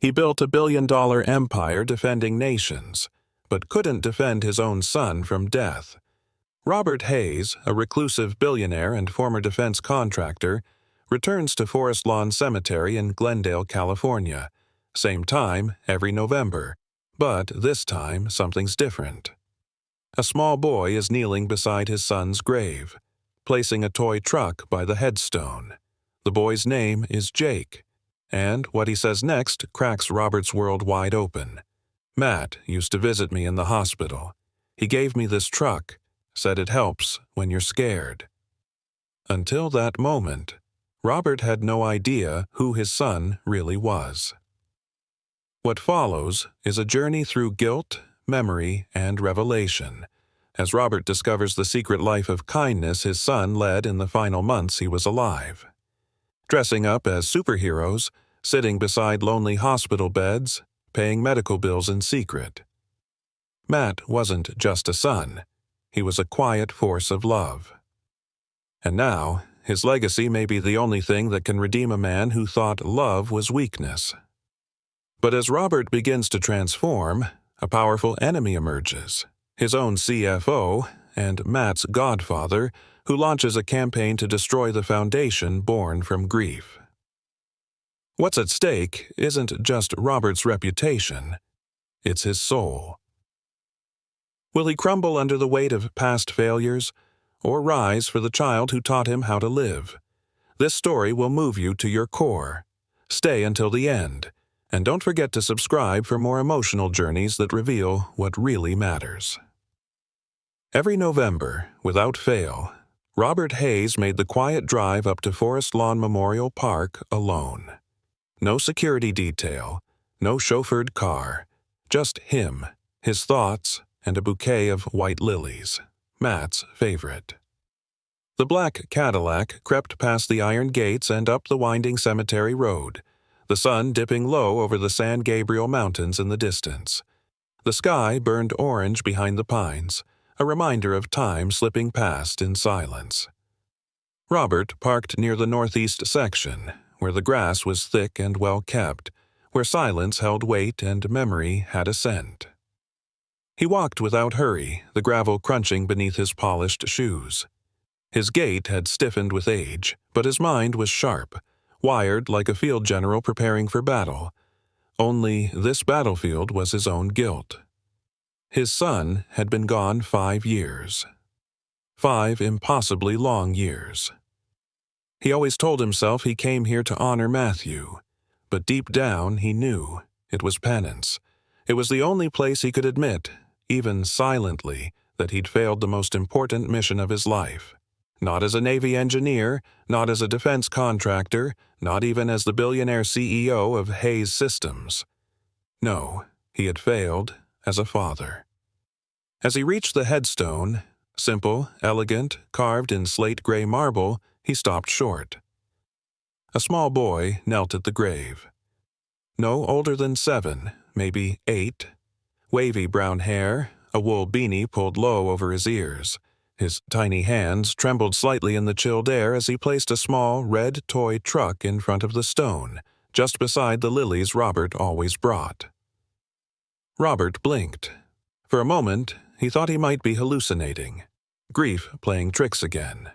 He built a billion-dollar empire defending nations, but couldn't defend his own son from death. Robert Hayes, a reclusive billionaire and former defense contractor, returns to Forest Lawn Cemetery in Glendale, California, same time every November, but this time something's different. A small boy is kneeling beside his son's grave, placing a toy truck by the headstone. The boy's name is Jake, and what he says next cracks Robert's world wide open. "Matt used to visit me in the hospital. He gave me this truck, said it helps when you're scared." Until that moment, Robert had no idea who his son really was. What follows is a journey through guilt, memory, and revelation, as Robert discovers the secret life of kindness his son led in the final months he was alive. Dressing up as superheroes, sitting beside lonely hospital beds, paying medical bills in secret. Matt wasn't just a son. He was a quiet force of love. And now, his legacy may be the only thing that can redeem a man who thought love was weakness. But as Robert begins to transform, a powerful enemy emerges, his own CFO and Matt's godfather, who launches a campaign to destroy the foundation born from grief. What's at stake isn't just Robert's reputation, it's his soul. Will he crumble under the weight of past failures, or rise for the child who taught him how to live? This story will move you to your core. Stay until the end, and don't forget to subscribe for more emotional journeys that reveal what really matters. Every November, without fail, Robert Hayes made the quiet drive up to Forest Lawn Memorial Park alone. No security detail, no chauffeured car, just him, his thoughts, and a bouquet of white lilies, Matt's favorite. The black Cadillac crept past the iron gates and up the winding cemetery road, the sun dipping low over the San Gabriel Mountains in the distance. The sky burned orange behind the pines, a reminder of time slipping past in silence. Robert parked near the northeast section, where the grass was thick and well kept, where silence held weight and memory had a scent. He walked without hurry, the gravel crunching beneath his polished shoes. His gait had stiffened with age, but his mind was sharp, wired like a field general preparing for battle. Only this battlefield was his own guilt. His son had been gone 5 years. 5 impossibly long years. He always told himself he came here to honor Matthew, but deep down he knew it was penance. It was the only place he could admit, even silently, that he'd failed the most important mission of his life. Not as a Navy engineer, not as a defense contractor, not even as the billionaire CEO of Hayes Systems. No, he had failed as a father. As he reached the headstone, simple, elegant, carved in slate-gray marble, he stopped short. A small boy knelt at the grave. No older than 7, maybe 8. Wavy brown hair, a wool beanie pulled low over his ears. His tiny hands trembled slightly in the chilled air as he placed a small, red toy truck in front of the stone, just beside the lilies Robert always brought. Robert blinked. For a moment, he thought he might be hallucinating, grief playing tricks again.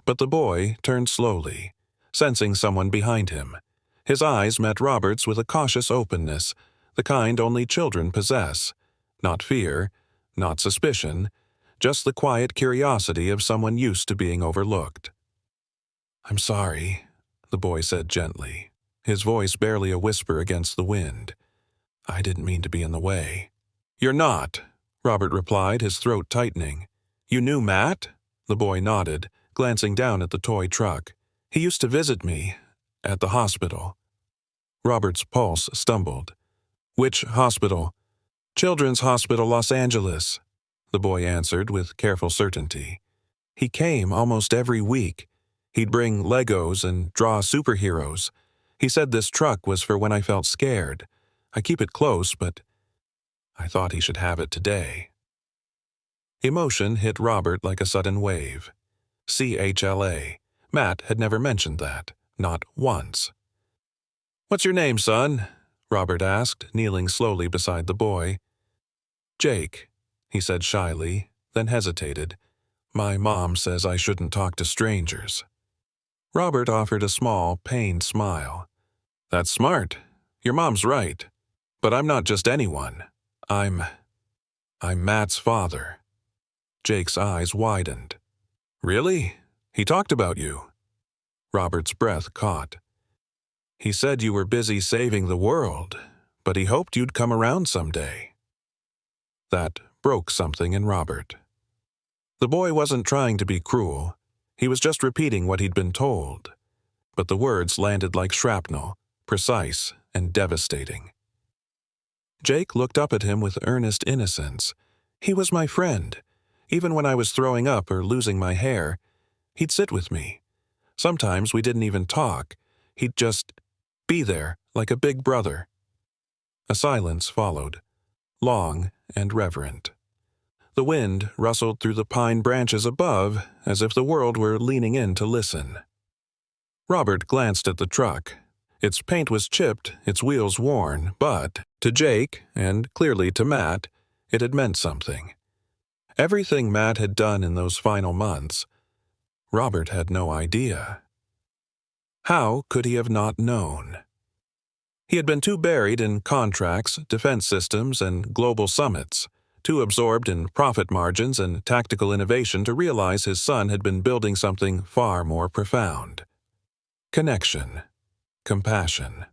But the boy turned slowly, sensing someone behind him. His eyes met Robert's with a cautious openness, the kind only children possess. Not fear, not suspicion, just the quiet curiosity of someone used to being overlooked. "I'm sorry," the boy said gently, his voice barely a whisper against the wind. "I didn't mean to be in the way." "You're not," Robert replied, his throat tightening. "You knew Matt?" The boy nodded, glancing down at the toy truck. "He used to visit me at the hospital." Robert's pulse stumbled. "Which hospital?" "Children's Hospital, Los Angeles," the boy answered with careful certainty. "He came almost every week. He'd bring Legos and draw superheroes. He said this truck was for when I felt scared. I keep it close, but I thought he should have it today." Emotion hit Robert like a sudden wave. CHLA. Matt had never mentioned that, not once. "What's your name, son?" Robert asked, kneeling slowly beside the boy. Jake, he said shyly, then hesitated. My mom says I shouldn't talk to strangers. Robert offered a small, pained smile. That's smart. Your mom's right. But I'm not just anyone. I'm Matt's father. Jake's eyes widened. Really? He talked about you. Robert's breath caught. He said you were busy saving the world, but he hoped you'd come around someday. That broke something in Robert. The boy wasn't trying to be cruel. He was just repeating what he'd been told. But the words landed like shrapnel, precise and devastating. Jake looked up at him with earnest innocence. He was my friend. Even when I was throwing up or losing my hair, he'd sit with me. Sometimes we didn't even talk. He'd just be there, like a big brother. A silence followed, long and reverent. The wind rustled through the pine branches above, as if the world were leaning in to listen. Robert glanced at the truck. Its paint was chipped, its wheels worn, but, to Jake, and clearly to Matt, it had meant something. Everything Matt had done in those final months, Robert had no idea. How could he have not known? He had been too buried in contracts, defense systems, and global summits, too absorbed in profit margins and tactical innovation to realize his son had been building something far more profound. Connection. Compassion.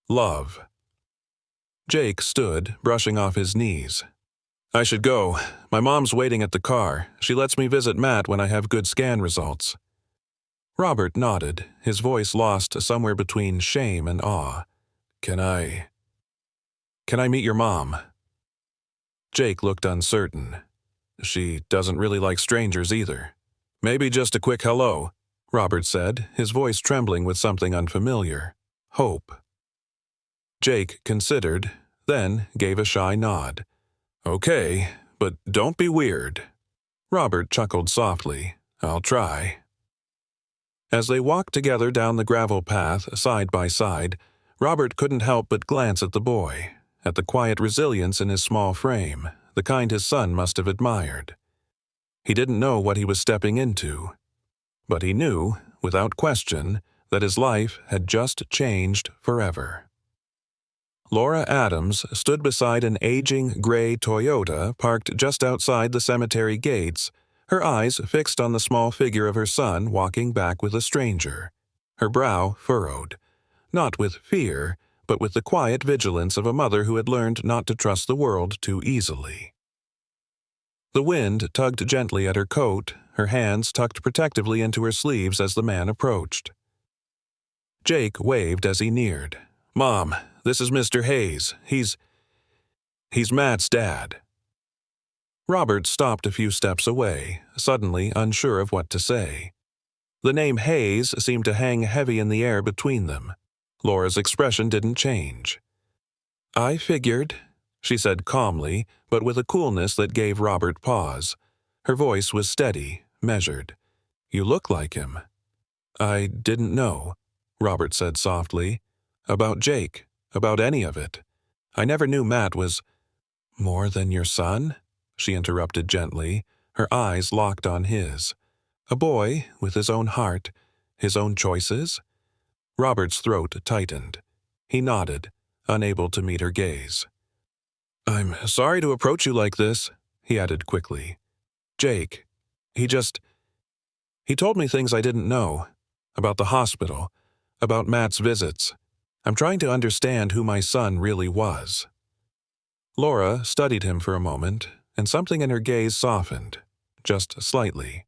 Love. Jake stood, brushing off his knees. I should go. My mom's waiting at the car. She lets me visit Matt when I have good scan results. Robert nodded, his voice lost somewhere between shame and awe. Can I meet your mom? Jake looked uncertain. She doesn't really like strangers either. Maybe just a quick hello, Robert said, his voice trembling with something unfamiliar. Hope. Jake considered, then gave a shy nod. Okay, but don't be weird. Robert chuckled softly. I'll try. As they walked together down the gravel path, side by side, Robert couldn't help but glance at the boy, at the quiet resilience in his small frame, the kind his son must have admired. He didn't know what he was stepping into, but he knew, without question, that his life had just changed forever. Laura Adams stood beside an aging gray Toyota parked just outside the cemetery gates, her eyes fixed on the small figure of her son walking back with a stranger, her brow furrowed, not with fear, but with the quiet vigilance of a mother who had learned not to trust the world too easily. The wind tugged gently at her coat, her hands tucked protectively into her sleeves as the man approached. Jake waved as he neared. Mom, this is Mr. Hayes. He's Matt's dad. Robert stopped a few steps away, suddenly unsure of what to say. The name Hayes seemed to hang heavy in the air between them. Laura's expression didn't change. I figured, she said calmly, but with a coolness that gave Robert pause. Her voice was steady, measured. You look like him. I didn't know, Robert said softly. About Jake, about any of it. I never knew Matt was more than your son, she interrupted gently, her eyes locked on his. A boy with his own heart, his own choices? Robert's throat tightened. He nodded, unable to meet her gaze. I'm sorry to approach you like this, he added quickly. Jake, he told me things I didn't know, about the hospital, about Matt's visits. I'm trying to understand who my son really was. Laura studied him for a moment, and something in her gaze softened, just slightly.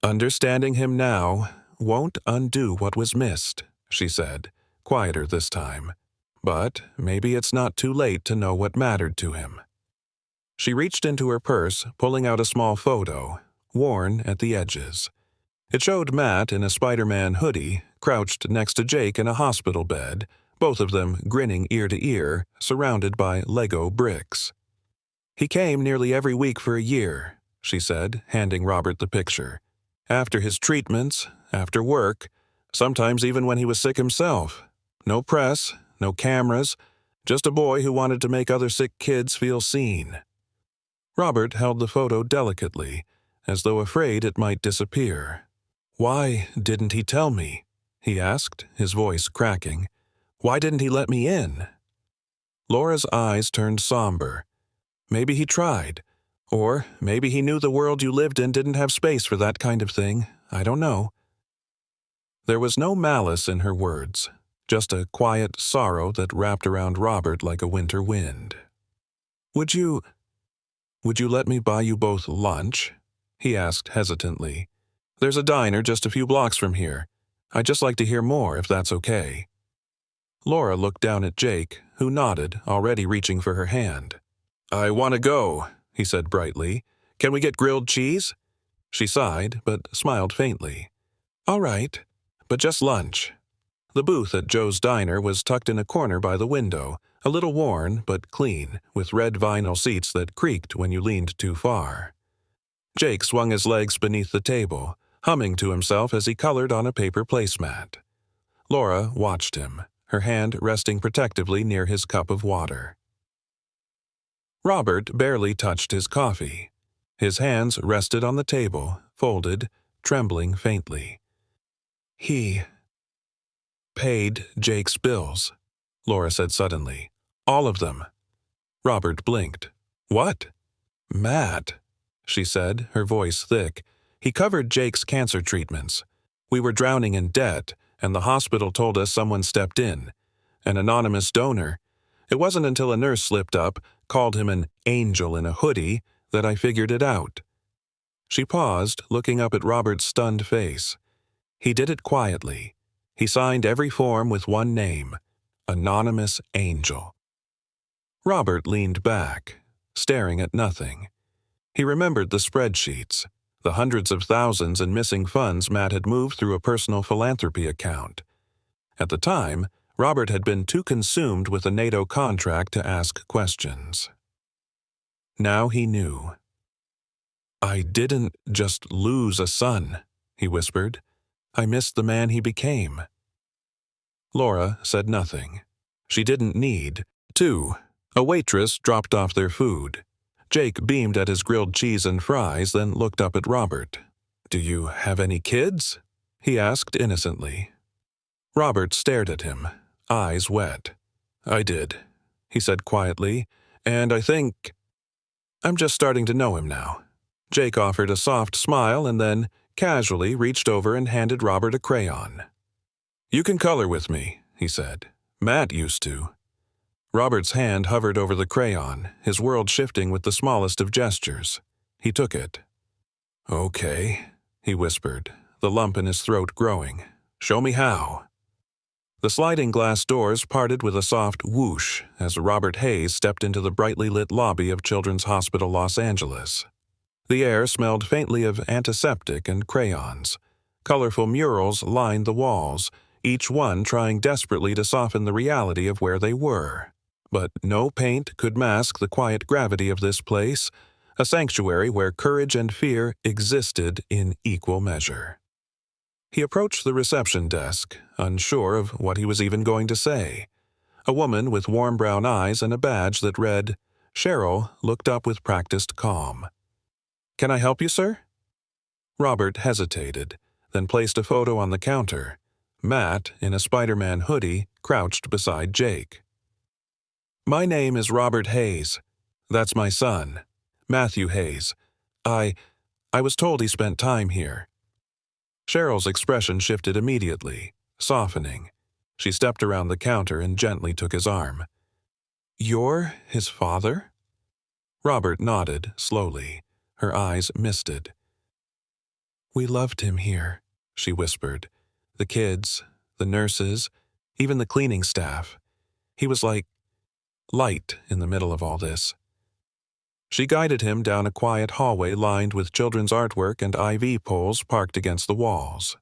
Understanding him now won't undo what was missed, she said, quieter this time. But maybe it's not too late to know what mattered to him. She reached into her purse, pulling out a small photo, worn at the edges. It showed Matt in a Spider-Man hoodie, crouched next to Jake in a hospital bed, both of them grinning ear to ear, surrounded by Lego bricks. He came nearly every week for a year, she said, handing Robert the picture. After his treatments, after work, sometimes even when he was sick himself. No press, no cameras, just a boy who wanted to make other sick kids feel seen. Robert held the photo delicately, as though afraid it might disappear. "Why didn't he tell me?" he asked, his voice cracking. "Why didn't he let me in?" Laura's eyes turned somber. Maybe he tried. Or maybe he knew the world you lived in didn't have space for that kind of thing. I don't know. There was no malice in her words, just a quiet sorrow that wrapped around Robert like a winter wind. Would you let me buy you both lunch?" he asked hesitantly. "There's a diner just a few blocks from here. I'd just like to hear more, if that's okay." Laura looked down at Jake, who nodded, already reaching for her hand. "I want to go," he said brightly. "Can we get grilled cheese?" She sighed, but smiled faintly. "All right, but just lunch." The booth at Joe's Diner was tucked in a corner by the window, a little worn but clean, with red vinyl seats that creaked when you leaned too far. Jake swung his legs beneath the table, humming to himself as he colored on a paper placemat. Laura watched him, her hand resting protectively near his cup of water. Robert barely touched his coffee. His hands rested on the table, folded, trembling faintly. "He paid Jake's bills," Laura said suddenly. "All of them." Robert blinked. "What?" "Matt," she said, her voice thick. "He covered Jake's cancer treatments. We were drowning in debt, and the hospital told us someone stepped in. An anonymous donor. It wasn't until a nurse slipped up, called him an angel in a hoodie, that I figured it out." She paused, looking up at Robert's stunned face. "He did it quietly. He signed every form with one name, Anonymous Angel." Robert leaned back, staring at nothing. He remembered the spreadsheets, the hundreds of thousands in missing funds Matt had moved through a personal philanthropy account. At the time, Robert had been too consumed with a NATO contract to ask questions. Now he knew. "I didn't just lose a son," he whispered. "I missed the man he became." Laura said nothing. She didn't need to. A waitress dropped off their food. Jake beamed at his grilled cheese and fries, then looked up at Robert. "Do you have any kids?" he asked innocently. Robert stared at him, eyes wet. "I did," he said quietly, "and I think I'm just starting to know him now." Jake offered a soft smile and then, casually, reached over and handed Robert a crayon. "You can color with me," he said. "Matt used to." Robert's hand hovered over the crayon, his world shifting with the smallest of gestures. He took it. "Okay," he whispered, the lump in his throat growing. "Show me how." The sliding glass doors parted with a soft whoosh as Robert Hayes stepped into the brightly lit lobby of Children's Hospital Los Angeles. The air smelled faintly of antiseptic and crayons. Colorful murals lined the walls, each one trying desperately to soften the reality of where they were. But no paint could mask the quiet gravity of this place, a sanctuary where courage and fear existed in equal measure. He approached the reception desk, unsure of what he was even going to say. A woman with warm brown eyes and a badge that read, Cheryl, looked up with practiced calm. "Can I help you, sir?" Robert hesitated, then placed a photo on the counter. Matt, in a Spider-Man hoodie, crouched beside Jake. "My name is Robert Hayes. That's my son, Matthew Hayes. I was told he spent time here." Cheryl's expression shifted immediately, softening. She stepped around the counter and gently took his arm. "You're his father?" Robert nodded, slowly. Her eyes misted. "We loved him here," she whispered. "The kids, the nurses, even the cleaning staff. He was like light in the middle of all this." She guided him down a quiet hallway lined with children's artwork and IV poles parked against the walls.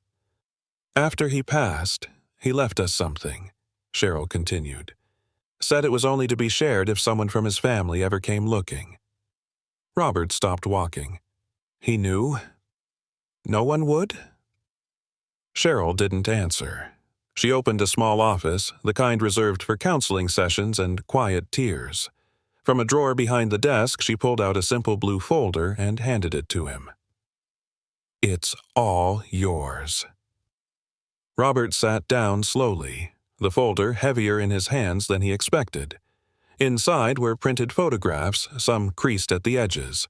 "After he passed, he left us something," Cheryl continued. "Said it was only to be shared if someone from his family ever came looking." Robert stopped walking. He knew. No one would? Cheryl didn't answer. She opened a small office, the kind reserved for counseling sessions and quiet tears. From a drawer behind the desk, she pulled out a simple blue folder and handed it to him. "It's all yours." Robert sat down slowly, the folder heavier in his hands than he expected. Inside were printed photographs, some creased at the edges,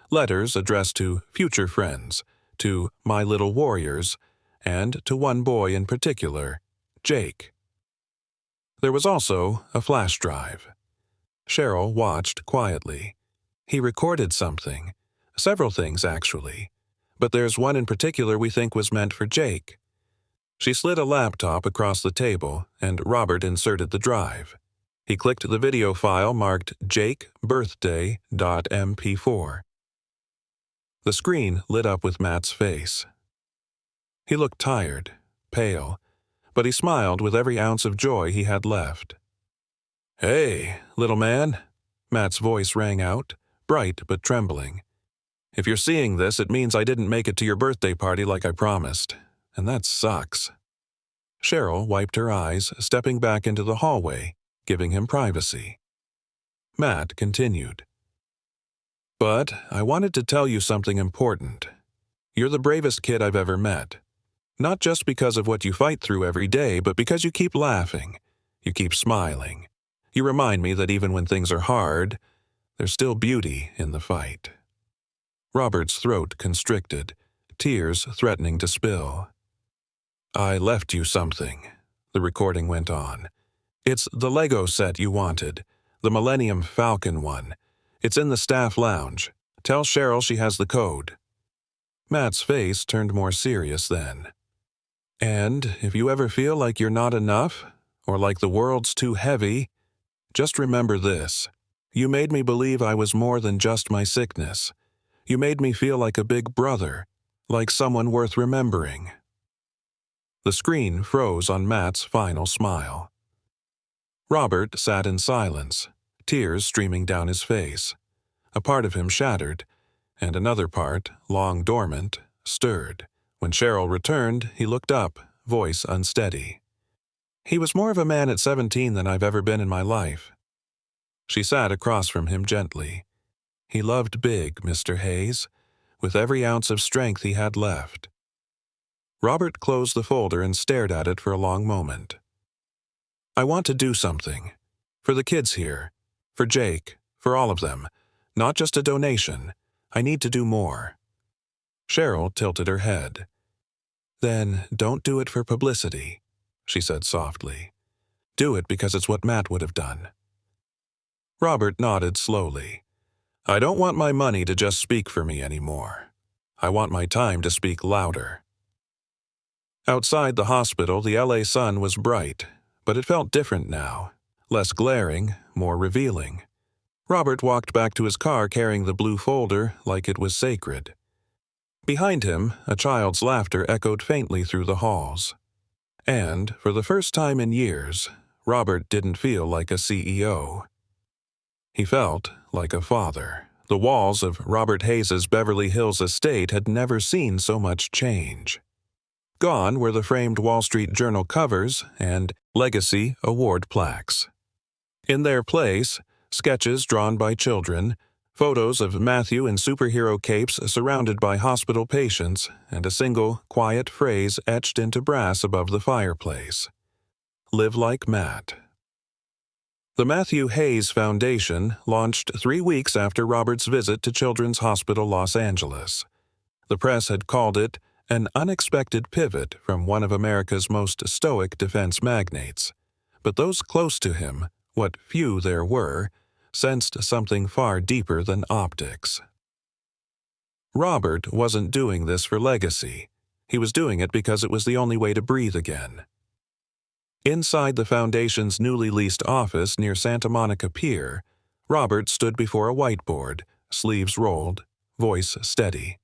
letters addressed to future friends, to my little warriors, and to one boy in particular, Jake. There was also a flash drive. Cheryl watched quietly. He recorded something. Several things, actually. But there's one in particular we think was meant for Jake. She slid a laptop across the table, and Robert inserted the drive. He clicked the video file marked jakebirthday.mp4. The screen lit up with Matt's face. He looked tired, pale, but he smiled with every ounce of joy he had left. "Hey, little man," Matt's voice rang out, bright but trembling. "If you're seeing this, it means I didn't make it to your birthday party like I promised, and that sucks." Cheryl wiped her eyes, stepping back into the hallway, giving him privacy. Matt continued. "But I wanted to tell you something important. You're the bravest kid I've ever met. Not just because of what you fight through every day, but because you keep laughing. You keep smiling. You remind me that even when things are hard, there's still beauty in the fight." Robert's throat constricted, tears threatening to spill. "I left you something," the recording went on. "It's the Lego set you wanted, the Millennium Falcon one. It's in the staff lounge. Tell Cheryl she has the code." Matt's face turned more serious then. "And if you ever feel like you're not enough, or like the world's too heavy, just remember this. You made me believe I was more than just my sickness. You made me feel like a big brother, like someone worth remembering." The screen froze on Matt's final smile. Robert sat in silence, tears streaming down his face. A part of him shattered, and another part, long dormant, stirred. When Cheryl returned, he looked up, voice unsteady. "He was more of a man at 17 than I've ever been in my life." She sat across from him gently. "He loved big, Mr. Hayes, with every ounce of strength he had left." Robert closed the folder and stared at it for a long moment. "I want to do something. For the kids here. For Jake. For all of them. Not just a donation. I need to do more." Cheryl tilted her head. "Then don't do it for publicity," she said softly. "Do it because it's what Matt would have done." Robert nodded slowly. "I don't want my money to just speak for me anymore. I want my time to speak louder." Outside the hospital, the LA sun was bright, but it felt different now. Less glaring, more revealing. Robert walked back to his car carrying the blue folder like it was sacred. Behind him, a child's laughter echoed faintly through the halls. And, for the first time in years, Robert didn't feel like a CEO. He felt like a father. The walls of Robert Hayes's Beverly Hills estate had never seen so much change. Gone were the framed Wall Street Journal covers and Legacy award plaques. In their place, sketches drawn by children, photos of Matthew in superhero capes surrounded by hospital patients, and a single, quiet phrase etched into brass above the fireplace. "Live like Matt." The Matthew Hayes Foundation launched 3 weeks after Robert's visit to Children's Hospital Los Angeles. The press had called it an unexpected pivot from one of America's most stoic defense magnates. But those close to him, what few there were, sensed something far deeper than optics. Robert wasn't doing this for legacy. He was doing it because it was the only way to breathe again. Inside the Foundation's newly leased office near Santa Monica Pier, Robert stood before a whiteboard, sleeves rolled, voice steady.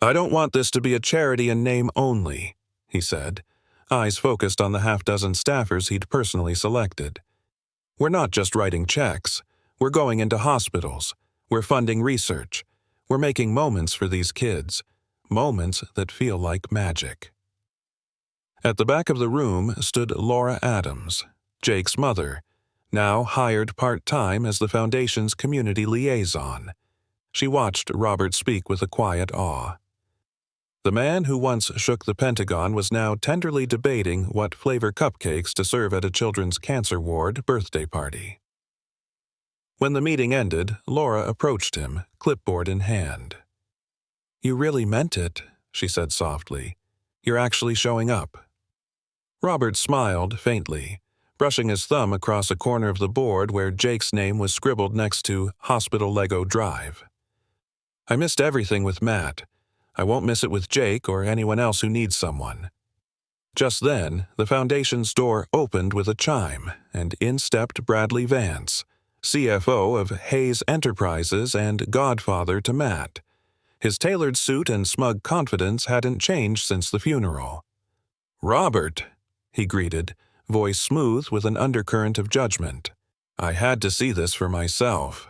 "I don't want this to be a charity in name only," he said, eyes focused on the half-dozen staffers he'd personally selected. "We're not just writing checks. We're going into hospitals. We're funding research. We're making moments for these kids. Moments that feel like magic." At the back of the room stood Laura Adams, Jake's mother, now hired part-time as the Foundation's community liaison. She watched Robert speak with a quiet awe. The man who once shook the Pentagon was now tenderly debating what flavor cupcakes to serve at a children's cancer ward birthday party. When the meeting ended, Laura approached him, clipboard in hand. "You really meant it," she said softly. "You're actually showing up." Robert smiled faintly, brushing his thumb across a corner of the board where Jake's name was scribbled next to Hospital Lego Drive. "I missed everything with Matt. I won't miss it with Jake or anyone else who needs someone." Just then, the Foundation's door opened with a chime, and in stepped Bradley Vance, CFO of Hayes Enterprises and godfather to Matt. His tailored suit and smug confidence hadn't changed since the funeral. "Robert," he greeted, voice smooth with an undercurrent of judgment. "I had to see this for myself."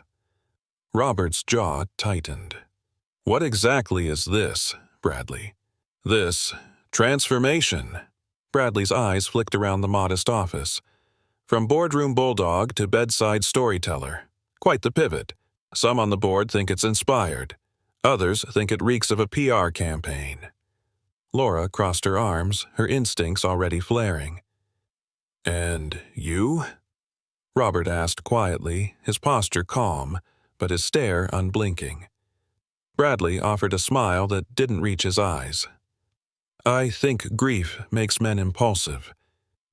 Robert's jaw tightened. "What exactly is this, Bradley? This transformation?" Bradley's eyes flicked around the modest office. From boardroom bulldog to bedside storyteller. Quite the pivot. Some on the board think it's inspired. Others think it reeks of a PR campaign. Laura crossed her arms, her instincts already flaring. "And you?" Robert asked quietly, his posture calm, but his stare unblinking. Bradley offered a smile that didn't reach his eyes. "I think grief makes men impulsive.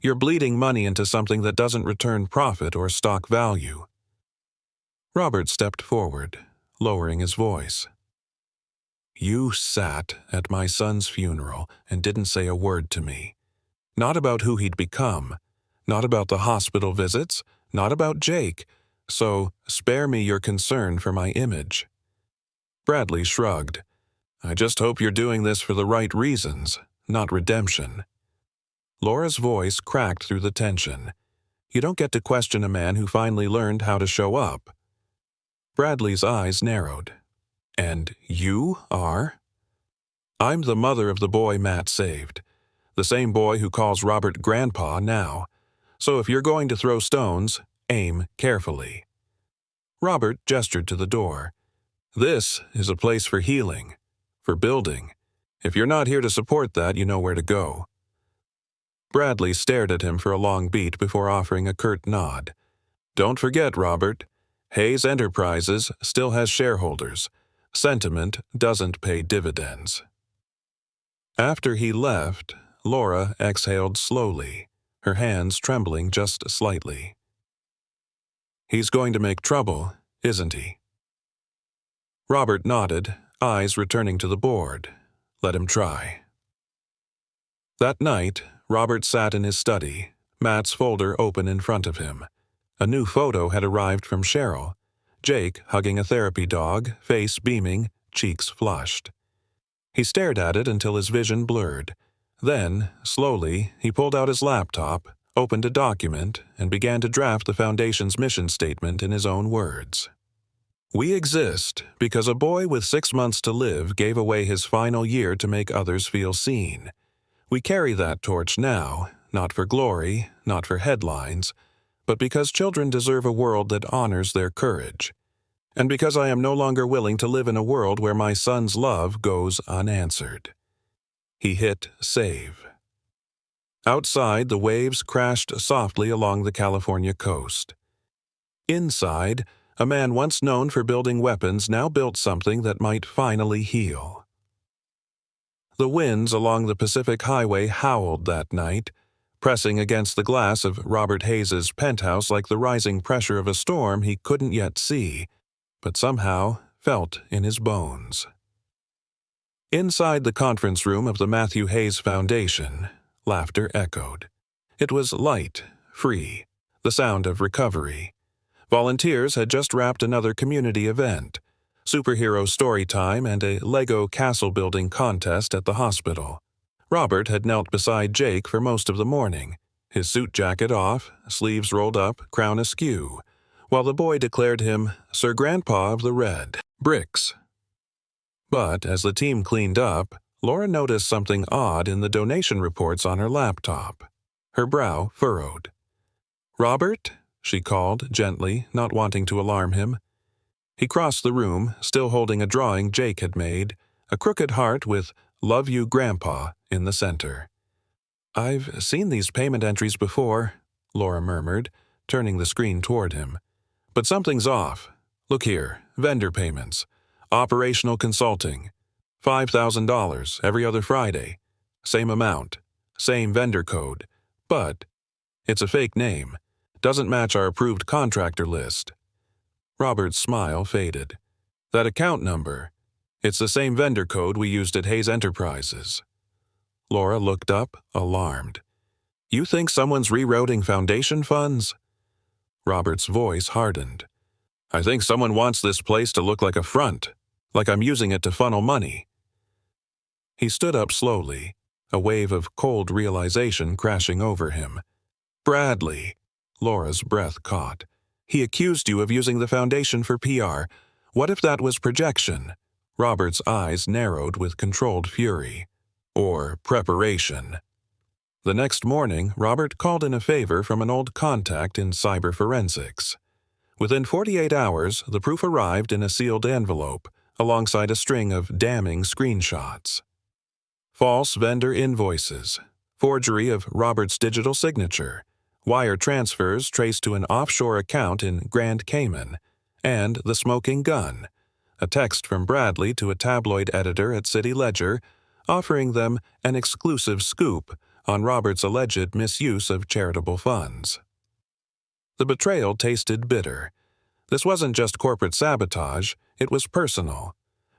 You're bleeding money into something that doesn't return profit or stock value." Robert stepped forward, lowering his voice. "You sat at my son's funeral and didn't say a word to me. Not about who he'd become, not about the hospital visits, not about Jake, so spare me your concern for my image." Bradley shrugged. "I just hope you're doing this for the right reasons, not redemption." Laura's voice cracked through the tension. "You don't get to question a man who finally learned how to show up." Bradley's eyes narrowed. "And you are?" "I'm the mother of the boy Matt saved. The same boy who calls Robert Grandpa now. So if you're going to throw stones, aim carefully." Robert gestured to the door. "This is a place for healing, for building. If you're not here to support that, you know where to go." Bradley stared at him for a long beat before offering a curt nod. "Don't forget, Robert, Hayes Enterprises still has shareholders. Sentiment doesn't pay dividends." After he left, Laura exhaled slowly, her hands trembling just slightly. "He's going to make trouble, isn't he?" Robert nodded, eyes returning to the board. Let him try. That night, Robert sat in his study, Matt's folder open in front of him. A new photo had arrived from Cheryl. Jake hugging a therapy dog, face beaming, cheeks flushed. He stared at it until his vision blurred. Then, slowly, he pulled out his laptop, opened a document, and began to draft the Foundation's mission statement in his own words. "We exist because a boy with 6 months to live gave away his final year to make others feel seen. We carry that torch now, not for glory, not for headlines, but because children deserve a world that honors their courage. And because I am no longer willing to live in a world where my son's love goes unanswered." He hit save. Outside, the waves crashed softly along the California coast. Inside, a man once known for building weapons now built something that might finally heal. The winds along the Pacific Highway howled that night, pressing against the glass of Robert Hayes's penthouse like the rising pressure of a storm he couldn't yet see, but somehow felt in his bones. Inside the conference room of the Matthew Hayes Foundation, laughter echoed. It was light, free, the sound of recovery. Volunteers had just wrapped another community event, superhero story time and a Lego castle building contest at the hospital. Robert had knelt beside Jake for most of the morning, his suit jacket off, sleeves rolled up, crown askew, while the boy declared him Sir Grandpa of the Red Bricks. But as the team cleaned up, Laura noticed something odd in the donation reports on her laptop. Her brow furrowed. "Robert?" she called, gently, not wanting to alarm him. He crossed the room, still holding a drawing Jake had made, a crooked heart with "Love You, Grandpa" in the center. "I've seen these payment entries before," Laura murmured, turning the screen toward him. "But something's off. Look here, vendor payments, operational consulting, $5,000 every other Friday. Same amount, same vendor code, but it's a fake name. Doesn't match our approved contractor list." Robert's smile faded. "That account number, it's the same vendor code we used at Hayes Enterprises." Laura looked up, alarmed. "You think someone's rerouting foundation funds?" Robert's voice hardened. "I think someone wants this place to look like a front, like I'm using it to funnel money." He stood up slowly, a wave of cold realization crashing over him. "Bradley," Laura's breath caught. "He accused you of using the foundation for PR. What if that was projection?" Robert's eyes narrowed with controlled fury. "Or preparation." The next morning, Robert called in a favor from an old contact in cyber forensics. Within 48 hours, the proof arrived in a sealed envelope, alongside a string of damning screenshots. False vendor invoices, forgery of Robert's digital signature, wire transfers traced to an offshore account in Grand Cayman, and the smoking gun, a text from Bradley to a tabloid editor at City Ledger offering them an exclusive scoop on Robert's alleged misuse of charitable funds. The betrayal tasted bitter. This wasn't just corporate sabotage, it was personal.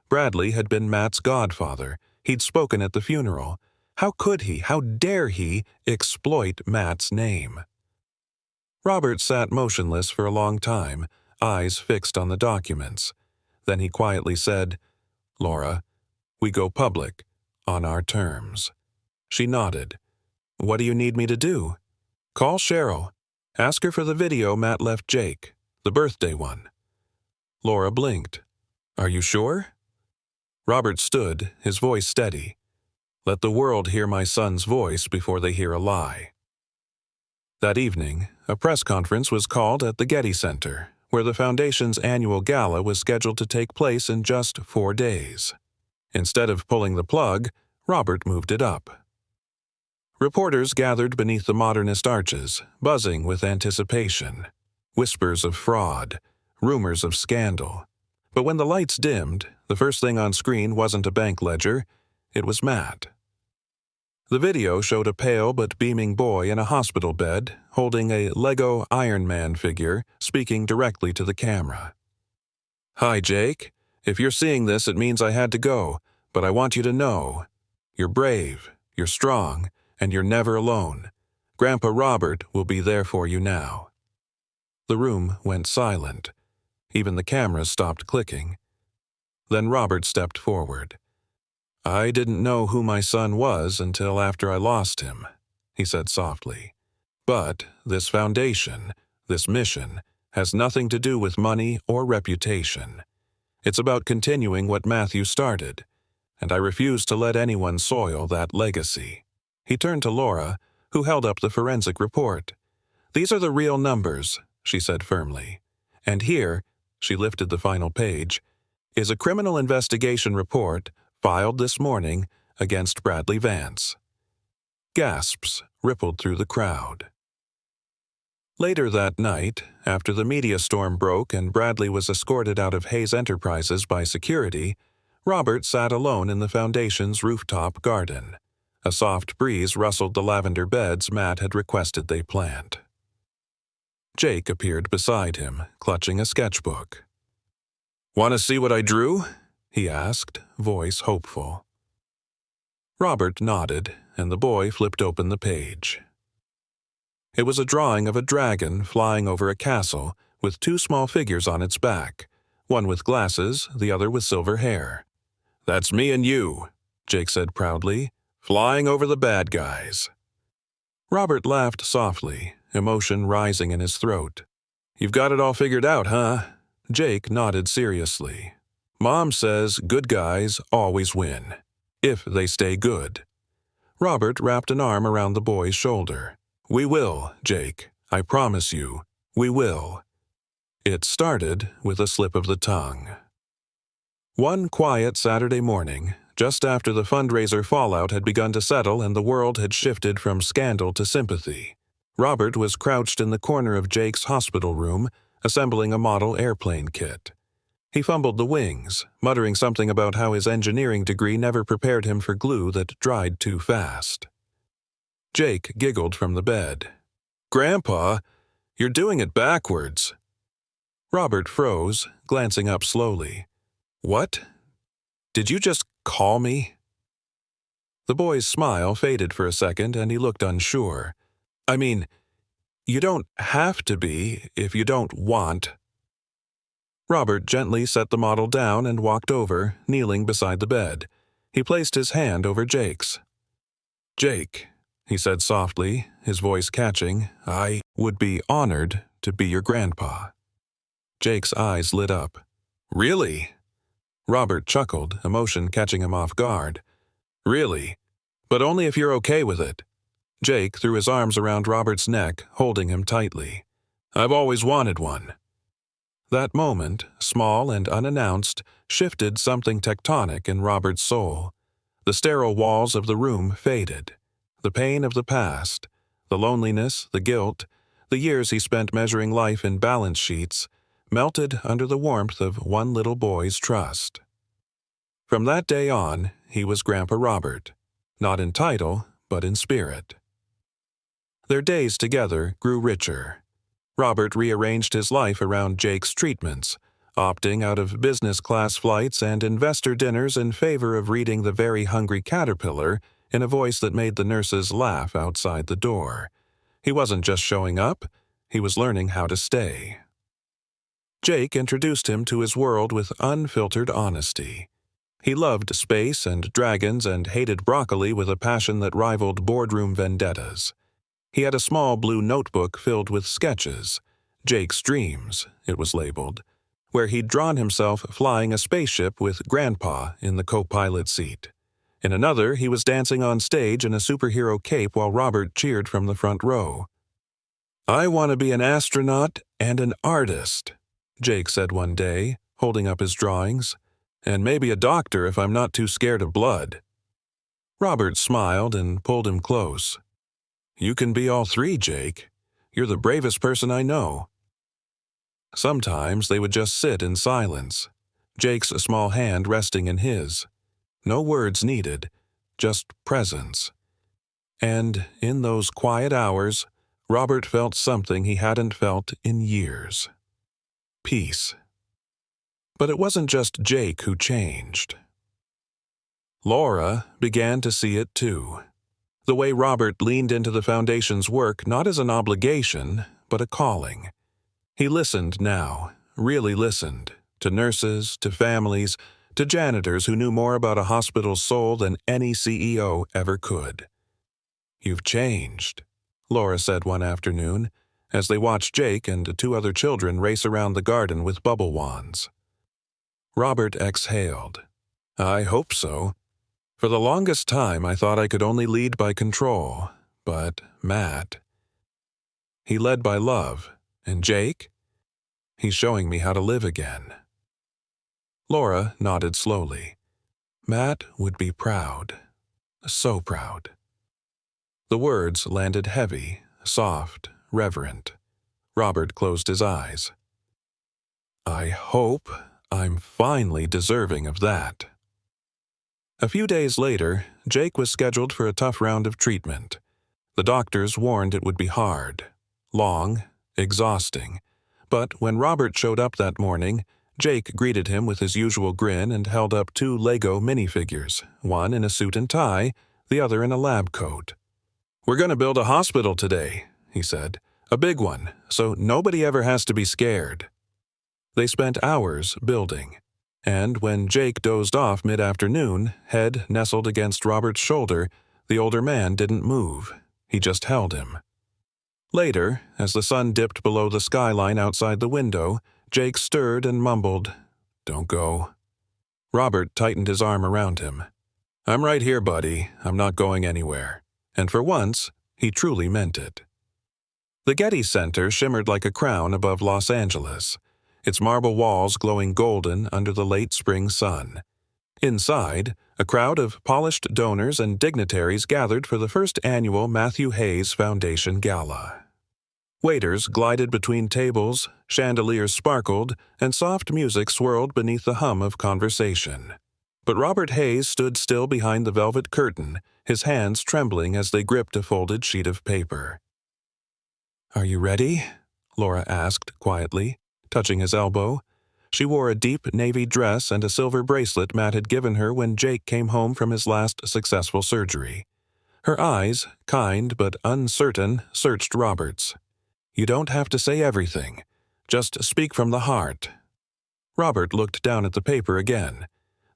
Bradley had been Matt's godfather. He'd spoken at the funeral. How could he, how dare he, exploit Matt's name? Robert sat motionless for a long time, eyes fixed on the documents. Then he quietly said, "Laura, we go public, on our terms." She nodded. "What do you need me to do?" "Call Cheryl. Ask her for the video Matt left Jake, the birthday one." Laura blinked. "Are you sure?" Robert stood, his voice steady. "Let the world hear my son's voice before they hear a lie." That evening, a press conference was called at the Getty Center, where the Foundation's annual gala was scheduled to take place in just 4 days. Instead of pulling the plug, Robert moved it up. Reporters gathered beneath the modernist arches, buzzing with anticipation. Whispers of fraud, rumors of scandal. But when the lights dimmed, the first thing on screen wasn't a bank ledger, it was Matt. The video showed a pale but beaming boy in a hospital bed, holding a Lego Iron Man figure, speaking directly to the camera. "Hi, Jake. If you're seeing this, it means I had to go, but I want you to know. You're brave, you're strong, and you're never alone. Grandpa Robert will be there for you now." The room went silent. Even the cameras stopped clicking. Then Robert stepped forward. "I didn't know who my son was until after I lost him," he said softly. "But this foundation, this mission, has nothing to do with money or reputation. It's about continuing what Matthew started, and I refuse to let anyone soil that legacy." He turned to Laura, who held up the forensic report. "These are the real numbers," she said firmly. "And here," she lifted the final page, "is a criminal investigation report filed this morning against Bradley Vance." Gasps rippled through the crowd. Later that night, after the media storm broke and Bradley was escorted out of Hayes Enterprises by security, Robert sat alone in the Foundation's rooftop garden. A soft breeze rustled the lavender beds Matt had requested they plant. Jake appeared beside him, clutching a sketchbook. "Want to see what I drew?" he asked, voice hopeful. Robert nodded, and the boy flipped open the page. It was a drawing of a dragon flying over a castle with 2 small figures on its back, one with glasses, the other with silver hair. "That's me and you," Jake said proudly, "flying over the bad guys." Robert laughed softly, emotion rising in his throat. "You've got it all figured out, huh?" Jake nodded seriously. "Mom says good guys always win. if they stay good. Robert wrapped an arm around the boy's shoulder. We will, Jake. I promise you, we will. It started with a slip of the tongue. One quiet Saturday morning, just after the fundraiser fallout had begun to settle and the world had shifted from scandal to sympathy, Robert was crouched in the corner of Jake's hospital room, assembling a model airplane kit. He fumbled the wings, muttering something about how his engineering degree never prepared him for glue that dried too fast. Jake giggled from the bed. "Grandpa, you're doing it backwards." Robert froze, glancing up slowly. "What? Did you just call me?" The boy's smile faded for a second and he looked unsure. "I mean, you don't have to be if you don't want." Robert gently set the model down and walked over, kneeling beside the bed. He placed his hand over Jake's. "Jake," he said softly, his voice catching, "I would be honored to be your grandpa." Jake's eyes lit up. "Really?" Robert chuckled, emotion catching him off guard. "Really? But only if you're okay with it." Jake threw his arms around Robert's neck, holding him tightly. "I've always wanted one." That moment, small and unannounced, shifted something tectonic in Robert's soul. The sterile walls of the room faded. The pain of the past, the loneliness, the guilt, the years he spent measuring life in balance sheets, melted under the warmth of one little boy's trust. From that day on, he was Grandpa Robert, not in title, but in spirit. Their days together grew richer. Robert rearranged his life around Jake's treatments, opting out of business-class flights and investor dinners in favor of reading The Very Hungry Caterpillar in a voice that made the nurses laugh outside the door. He wasn't just showing up, he was learning how to stay. Jake introduced him to his world with unfiltered honesty. He loved space and dragons and hated broccoli with a passion that rivaled boardroom vendettas. He had a small blue notebook filled with sketches, Jake's Dreams, it was labeled, where he'd drawn himself flying a spaceship with Grandpa in the co-pilot seat. In another, he was dancing on stage in a superhero cape while Robert cheered from the front row. "I want to be an astronaut and an artist," Jake said one day, holding up his drawings, "and maybe a doctor if I'm not too scared of blood." Robert smiled and pulled him close. "You can be all three, Jake. You're the bravest person I know." Sometimes they would just sit in silence, Jake's small hand resting in his. No words needed, just presence. And in those quiet hours, Robert felt something he hadn't felt in years. Peace. But it wasn't just Jake who changed. Laura began to see it too. The way Robert leaned into the Foundation's work not as an obligation, but a calling. He listened now, really listened, to nurses, to families, to janitors who knew more about a hospital's soul than any CEO ever could. "You've changed," Laura said one afternoon, as they watched Jake and two other children race around the garden with bubble wands. Robert exhaled. "I hope so. For the longest time, I thought I could only lead by control, but Matt, he led by love, and Jake, he's showing me how to live again." Laura nodded slowly. Matt would be proud, so proud. The words landed heavy, soft, reverent. Robert closed his eyes. "I hope I'm finally deserving of that." A few days later, Jake was scheduled for a tough round of treatment. The doctors warned it would be hard, long, exhausting. But when Robert showed up that morning, Jake greeted him with his usual grin and held up 2 Lego minifigures, one in a suit and tie, the other in a lab coat. "We're going to build a hospital today," he said. "A big one, so nobody ever has to be scared." They spent hours building. And when Jake dozed off mid-afternoon, head nestled against Robert's shoulder, the older man didn't move. He just held him. Later, as the sun dipped below the skyline outside the window, Jake stirred and mumbled, "Don't go." Robert tightened his arm around him. "I'm right here, buddy. I'm not going anywhere." And for once, he truly meant it. The Getty Center shimmered like a crown above Los Angeles, its marble walls glowing golden under the late spring sun. Inside, a crowd of polished donors and dignitaries gathered for the first annual Matthew Hayes Foundation Gala. Waiters glided between tables, chandeliers sparkled, and soft music swirled beneath the hum of conversation. But Robert Hayes stood still behind the velvet curtain, his hands trembling as they gripped a folded sheet of paper. "Are you ready?" Laura asked quietly, touching his elbow. She wore a deep navy dress and a silver bracelet Matt had given her when Jake came home from his last successful surgery. Her eyes, kind but uncertain, searched Robert's. "You don't have to say everything. Just speak from the heart." Robert looked down at the paper again.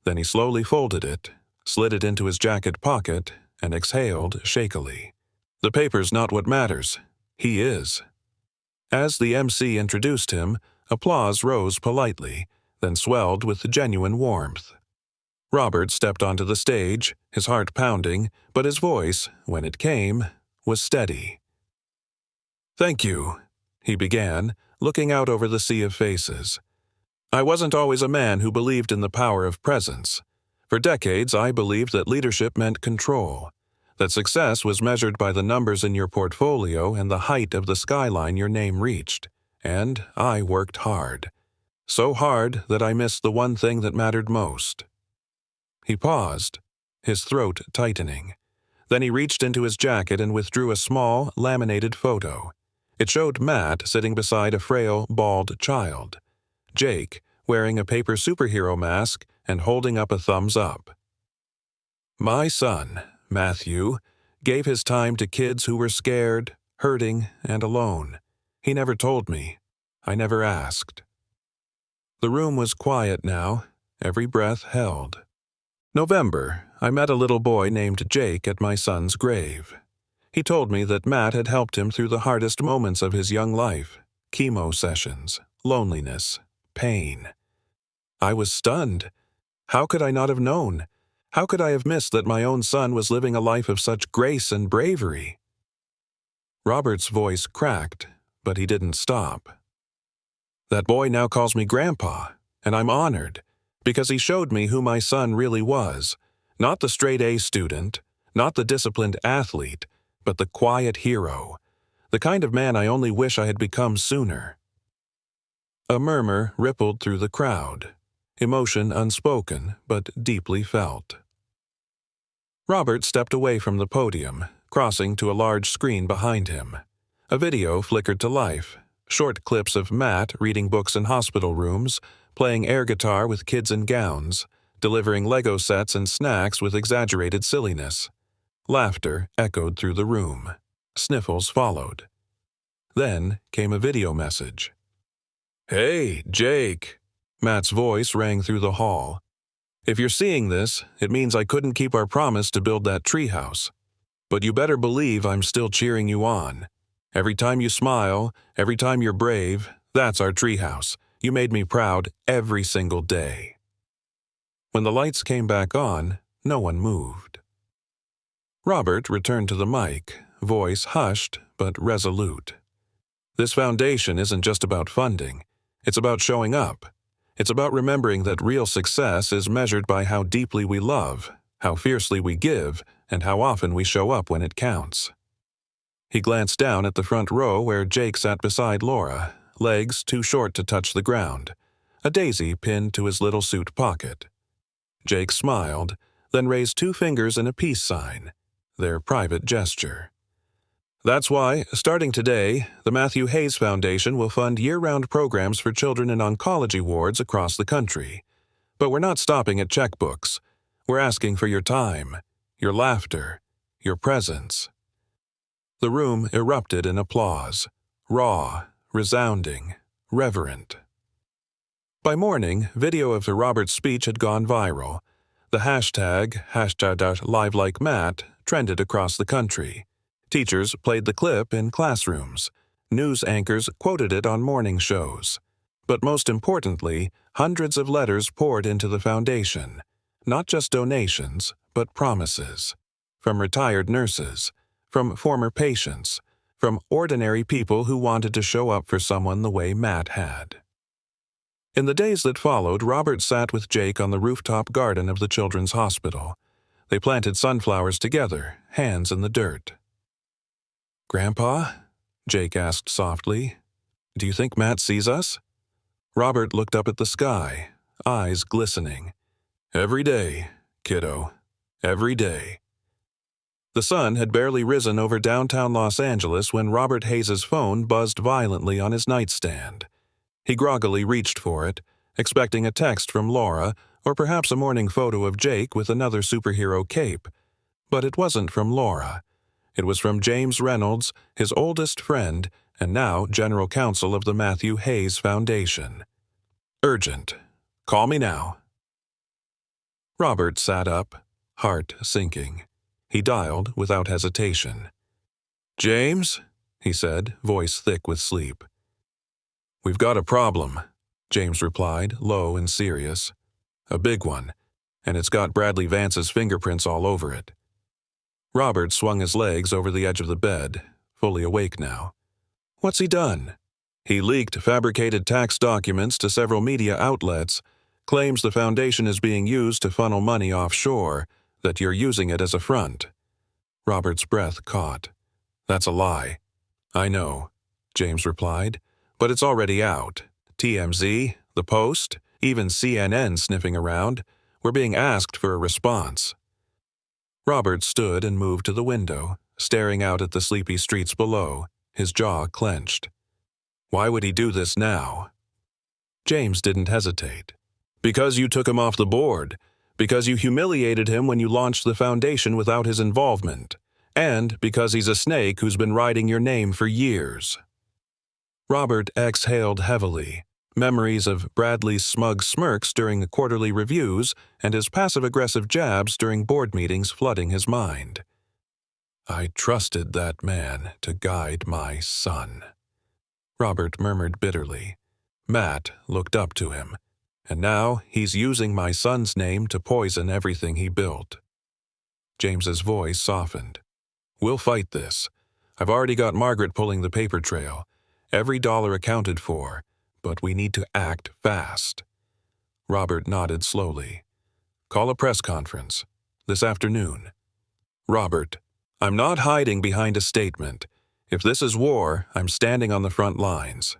Then he slowly folded it, slid it into his jacket pocket, and exhaled shakily. "The paper's not what matters. He is." As the MC introduced him, applause rose politely, then swelled with genuine warmth. Robert stepped onto the stage, his heart pounding, but his voice, when it came, was steady. "Thank you," he began, looking out over the sea of faces. "I wasn't always a man who believed in the power of presence. For decades, I believed that leadership meant control, that success was measured by the numbers in your portfolio and the height of the skyline your name reached. And I worked hard. So hard that I missed the one thing that mattered most." He paused, his throat tightening. Then he reached into his jacket and withdrew a small, laminated photo. It showed Matt sitting beside a frail, bald child. Jake, wearing a paper superhero mask and holding up a thumbs up. "My son, Matthew, gave his time to kids who were scared, hurting, and alone. He never told me. I never asked." The room was quiet now, every breath held. November, I met a little boy named Jake at my son's grave. He told me that Matt had helped him through the hardest moments of his young life: chemo sessions, loneliness, pain. I was stunned. How could I not have known? How could I have missed that my own son was living a life of such grace and bravery? Robert's voice cracked, but he didn't stop. "That boy now calls me Grandpa, and I'm honored, because he showed me who my son really was. Not the straight-A student, not the disciplined athlete, but the quiet hero, the kind of man I only wish I had become sooner." A murmur rippled through the crowd, emotion unspoken but deeply felt. Robert stepped away from the podium, crossing to a large screen behind him. A video flickered to life, short clips of Matt reading books in hospital rooms, playing air guitar with kids in gowns, delivering Lego sets and snacks with exaggerated silliness. Laughter echoed through the room. Sniffles followed. Then came a video message. "Hey, Jake." Matt's voice rang through the hall. "If you're seeing this, it means I couldn't keep our promise to build that treehouse. But you better believe I'm still cheering you on. Every time you smile, every time you're brave, that's our treehouse. You made me proud every single day." When the lights came back on, no one moved. Robert returned to the mic, voice hushed but resolute. "This foundation isn't just about funding. It's about showing up. It's about remembering that real success is measured by how deeply we love, how fiercely we give, and how often we show up when it counts." He glanced down at the front row where Jake sat beside Laura, legs too short to touch the ground, a daisy pinned to his little suit pocket. Jake smiled, then raised 2 fingers in a peace sign, their private gesture. "That's why, starting today, the Matthew Hayes Foundation will fund year-round programs for children in oncology wards across the country. But we're not stopping at checkbooks. We're asking for your time, your laughter, your presence." The room erupted in applause, raw, resounding, reverent. By morning, video of Robert's speech had gone viral. The hashtag #LiveLikeMatt trended across the country. Teachers played the clip in classrooms. News anchors quoted it on morning shows. But most importantly, hundreds of letters poured into the foundation. Not just donations, but promises. From retired nurses, from former patients, from ordinary people who wanted to show up for someone the way Matt had. In the days that followed, Robert sat with Jake on the rooftop garden of the Children's Hospital. They planted sunflowers together, hands in the dirt. "Grandpa?" Jake asked softly. "Do you think Matt sees us?" Robert looked up at the sky, eyes glistening. "Every day, kiddo. Every day." The sun had barely risen over downtown Los Angeles when Robert Hayes's phone buzzed violently on his nightstand. He groggily reached for it, expecting a text from Laura or perhaps a morning photo of Jake with another superhero cape. But it wasn't from Laura. It was from James Reynolds, his oldest friend, and now general counsel of the Matthew Hayes Foundation. "Urgent. Call me now." Robert sat up, heart sinking. He dialed without hesitation. "James?" he said, voice thick with sleep. "We've got a problem," James replied, low and serious. "A big one, and it's got Bradley Vance's fingerprints all over it." Robert swung his legs over the edge of the bed, fully awake now. "What's he done?" "He leaked fabricated tax documents to several media outlets, claims the foundation is being used to funnel money offshore, that you're using it as a front." Robert's breath caught. "That's a lie." "I know," James replied, "but it's already out. TMZ, The Post, even CNN sniffing around. We're being asked for a response." Robert stood and moved to the window, staring out at the sleepy streets below, his jaw clenched. Why would he do this now? James didn't hesitate. "Because you took him off the board. Because you humiliated him when you launched the foundation without his involvement. And because he's a snake who's been writing your name for years." Robert exhaled heavily, memories of Bradley's smug smirks during the quarterly reviews and his passive-aggressive jabs during board meetings flooding his mind. "I trusted that man to guide my son," Robert murmured bitterly. "Matt looked up to him, and now he's using my son's name to poison everything he built." James's voice softened. "We'll fight this. I've already got Margaret pulling the paper trail. Every dollar accounted for, but we need to act fast." Robert nodded slowly. "Call a press conference. This afternoon." "Robert, I'm not hiding behind a statement. If this is war, I'm standing on the front lines."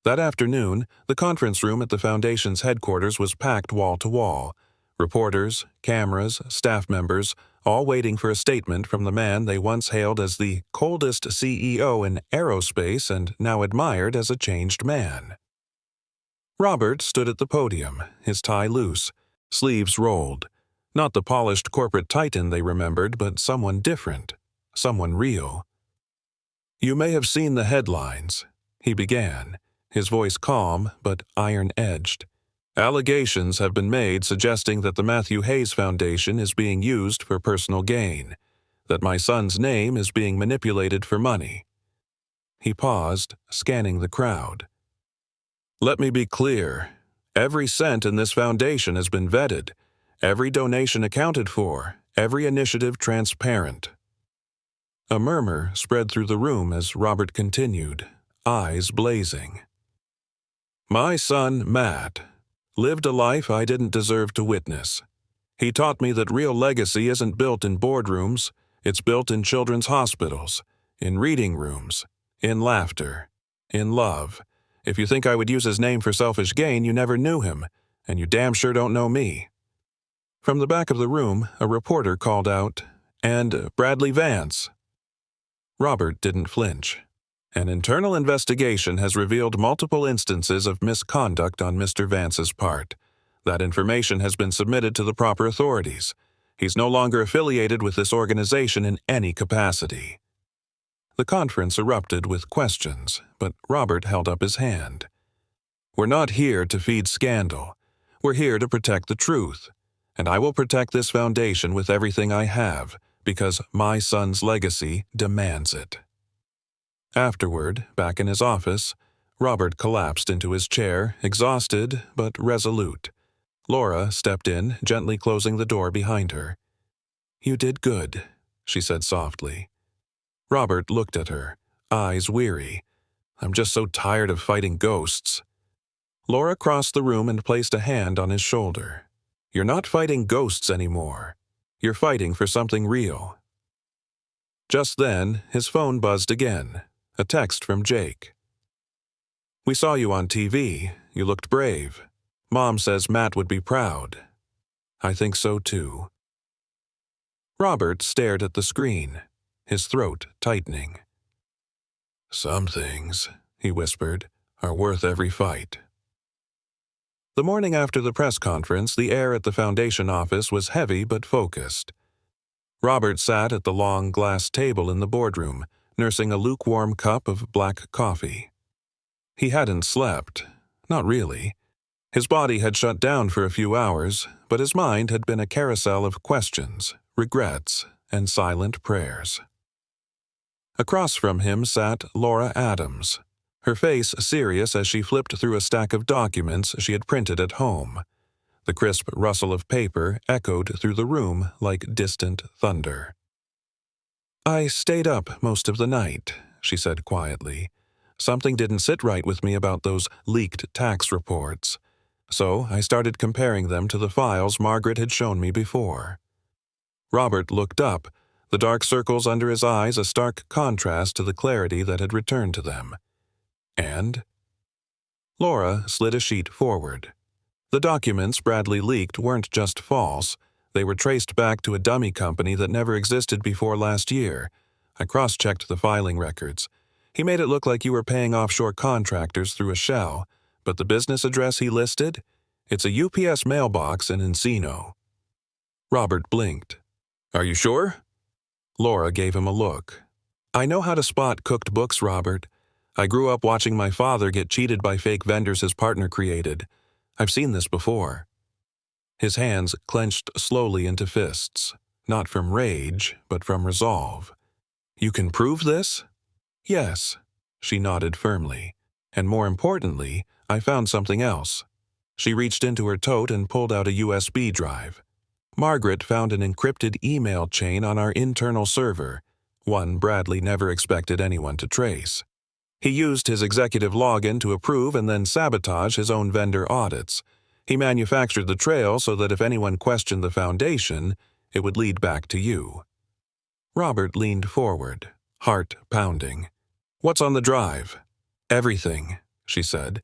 That afternoon, the conference room at the Foundation's headquarters was packed wall to wall. Reporters, cameras, staff members, all waiting for a statement from the man they once hailed as the coldest CEO in aerospace and now admired as a changed man. Robert stood at the podium, his tie loose, sleeves rolled. Not the polished corporate titan they remembered, but someone different, someone real. "You may have seen the headlines," he began, his voice calm but iron-edged. "Allegations have been made suggesting that the Matthew Hayes Foundation is being used for personal gain, that my son's name is being manipulated for money." He paused, scanning the crowd. "Let me be clear. Every cent in this foundation has been vetted, every donation accounted for, every initiative transparent." A murmur spread through the room as Robert continued, eyes blazing. "My son, Matt, lived a life I didn't deserve to witness. He taught me that real legacy isn't built in boardrooms, it's built in children's hospitals, in reading rooms, in laughter, in love. If you think I would use his name for selfish gain, you never knew him, and you damn sure don't know me." From the back of the room, a reporter called out, "And Bradley Vance." Robert didn't flinch. "An internal investigation has revealed multiple instances of misconduct on Mr. Vance's part. That information has been submitted to the proper authorities. He's no longer affiliated with this organization in any capacity." The conference erupted with questions, but Robert held up his hand. "We're not here to feed scandal. We're here to protect the truth. And I will protect this foundation with everything I have, because my son's legacy demands it." Afterward, back in his office, Robert collapsed into his chair, exhausted but resolute. Laura stepped in, gently closing the door behind her. "You did good," she said softly. Robert looked at her, eyes weary. "I'm just so tired of fighting ghosts." Laura crossed the room and placed a hand on his shoulder. "You're not fighting ghosts anymore. You're fighting for something real." Just then, his phone buzzed again. A text from Jake. "We saw you on TV. You looked brave. Mom says Matt would be proud." "I think so too." Robert stared at the screen, his throat tightening. "Some things," he whispered, "are worth every fight." The morning after the press conference, the air at the foundation office was heavy but focused. Robert sat at the long glass table in the boardroom, nursing a lukewarm cup of black coffee. He hadn't slept. Not really. His body had shut down for a few hours, but his mind had been a carousel of questions, regrets, and silent prayers. Across from him sat Laura Adams, her face serious as she flipped through a stack of documents she had printed at home. The crisp rustle of paper echoed through the room like distant thunder. "I stayed up most of the night," she said quietly. "Something didn't sit right with me about those leaked tax reports. So I started comparing them to the files Margaret had shown me before." Robert looked up, the dark circles under his eyes a stark contrast to the clarity that had returned to them. "And?" Laura slid a sheet forward. The documents Bradley leaked weren't just false. They were traced back to a dummy company that never existed before last year. I cross-checked the filing records. He made it look like you were paying offshore contractors through a shell, but the business address he listed? It's a UPS mailbox in Encino. Robert blinked. "Are you sure?" Laura gave him a look. "I know how to spot cooked books, Robert. I grew up watching my father get cheated by fake vendors his partner created. I've seen this before." His hands clenched slowly into fists, not from rage, but from resolve. "You can prove this?" "Yes," she nodded firmly. "And more importantly, I found something else." She reached into her tote and pulled out a USB drive. "Margaret found an encrypted email chain on our internal server, one Bradley never expected anyone to trace. He used his executive login to approve and then sabotage his own vendor audits. He manufactured the trail so that if anyone questioned the foundation, it would lead back to you." Robert leaned forward, heart pounding. "What's on the drive?" "Everything," she said.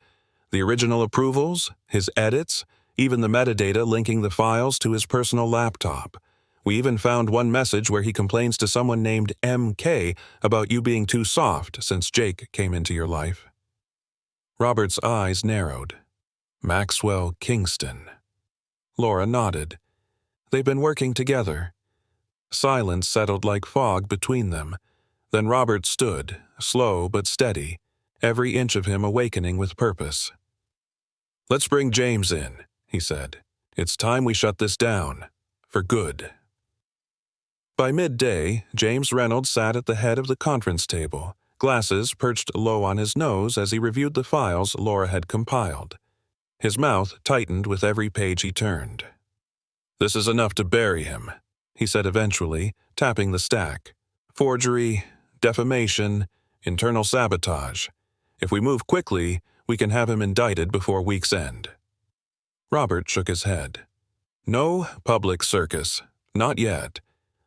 "The original approvals, his edits, even the metadata linking the files to his personal laptop. We even found one message where he complains to someone named MK about you being too soft since Jake came into your life." Robert's eyes narrowed. "Maxwell Kingston." Laura nodded. "They've been working together." Silence settled like fog between them. Then Robert stood, slow but steady, every inch of him awakening with purpose. "Let's bring James in," he said. "It's time we shut this down. For good." By midday, James Reynolds sat at the head of the conference table, glasses perched low on his nose as he reviewed the files Laura had compiled. His mouth tightened with every page he turned. "This is enough to bury him," he said eventually, tapping the stack. "Forgery, defamation, internal sabotage. If we move quickly, we can have him indicted before week's end." Robert shook his head. "No public circus. Not yet.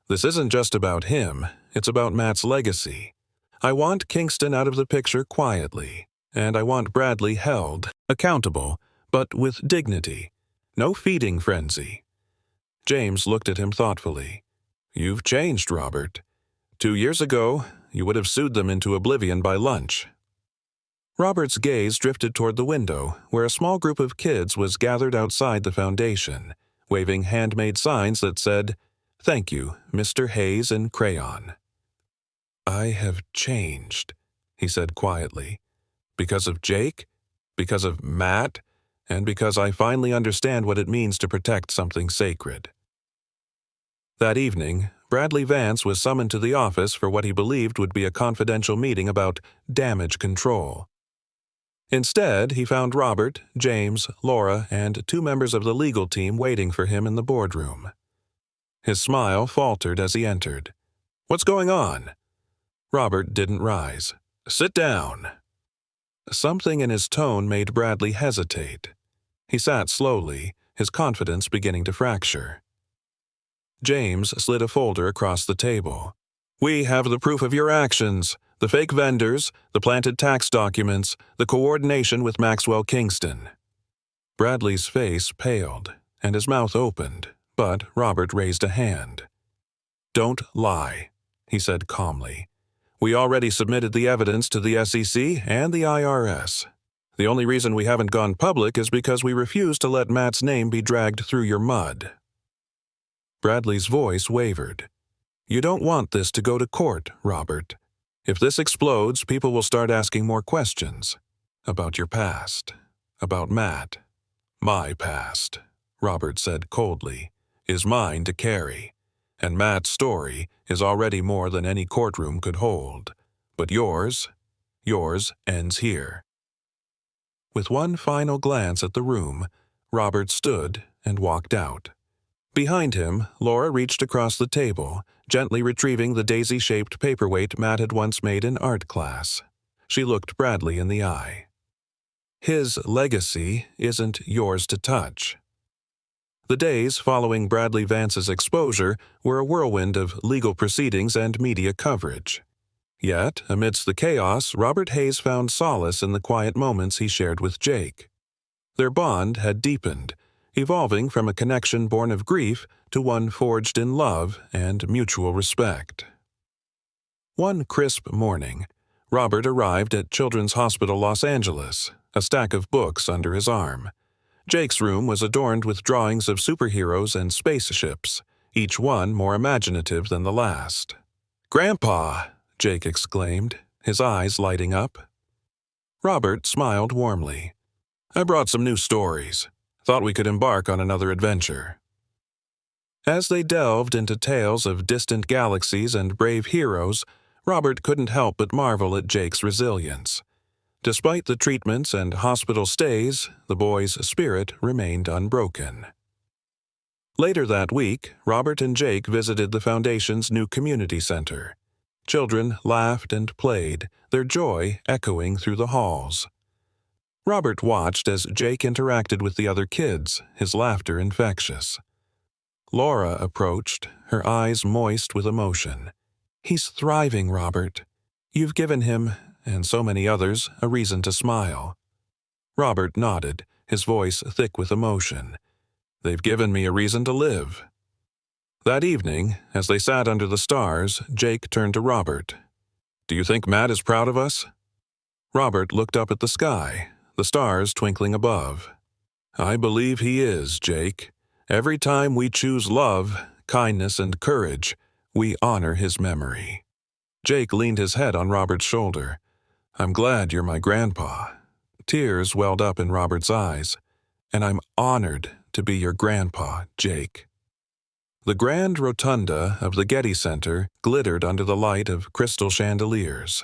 This isn't just about him, it's about Matt's legacy. I want Kingston out of the picture quietly, and I want Bradley held, accountable, but with dignity. No feeding frenzy." James looked at him thoughtfully. "You've changed, Robert. 2 years ago, you would have sued them into oblivion by lunch." Robert's gaze drifted toward the window, where a small group of kids was gathered outside the foundation, waving handmade signs that said, "Thank you, Mr. Hayes," in crayon. "I have changed," he said quietly. "Because of Jake, because of Matt, and because I finally understand what it means to protect something sacred." That evening, Bradley Vance was summoned to the office for what he believed would be a confidential meeting about damage control. Instead, he found Robert, James, Laura, and 2 members of the legal team waiting for him in the boardroom. His smile faltered as he entered. "What's going on?" Robert didn't rise. "Sit down." Something in his tone made Bradley hesitate. He sat slowly, his confidence beginning to fracture. James slid a folder across the table. "We have the proof of your actions, the fake vendors, the planted tax documents, the coordination with Maxwell Kingston." Bradley's face paled, and his mouth opened, but Robert raised a hand. "Don't lie," he said calmly. "We already submitted the evidence to the SEC and the IRS. The only reason we haven't gone public is because we refuse to let Matt's name be dragged through your mud." Bradley's voice wavered. "You don't want this to go to court, Robert. If this explodes, people will start asking more questions. About your past. About Matt. My past," Robert said coldly, "is mine to carry. And Matt's story is already more than any courtroom could hold. But yours ends here." With one final glance at the room, Robert stood and walked out. Behind him, Laura reached across the table, gently retrieving the daisy-shaped paperweight Matt had once made in art class. She looked Bradley in the eye. "His legacy isn't yours to touch." The days following Bradley Vance's exposure were a whirlwind of legal proceedings and media coverage. Yet, amidst the chaos, Robert Hayes found solace in the quiet moments he shared with Jake. Their bond had deepened, evolving from a connection born of grief to one forged in love and mutual respect. One crisp morning, Robert arrived at Children's Hospital Los Angeles, a stack of books under his arm. Jake's room was adorned with drawings of superheroes and spaceships, each one more imaginative than the last. "Grandpa!" Jake exclaimed, his eyes lighting up. Robert smiled warmly. "I brought some new stories. Thought we could embark on another adventure." As they delved into tales of distant galaxies and brave heroes, Robert couldn't help but marvel at Jake's resilience. Despite the treatments and hospital stays, the boy's spirit remained unbroken. Later that week, Robert and Jake visited the Foundation's new community center. Children laughed and played, their joy echoing through the halls. Robert watched as Jake interacted with the other kids, his laughter infectious. Laura approached, her eyes moist with emotion. "He's thriving, Robert. You've given him, and so many others, a reason to smile." Robert nodded, his voice thick with emotion. "They've given me a reason to live." That evening, as they sat under the stars, Jake turned to Robert. "Do you think Matt is proud of us?" Robert looked up at the sky, the stars twinkling above. "I believe he is, Jake. Every time we choose love, kindness, and courage, we honor his memory." Jake leaned his head on Robert's shoulder. "I'm glad you're my grandpa." Tears welled up in Robert's eyes. "And I'm honored to be your grandpa, Jake." The grand rotunda of the Getty Center glittered under the light of crystal chandeliers.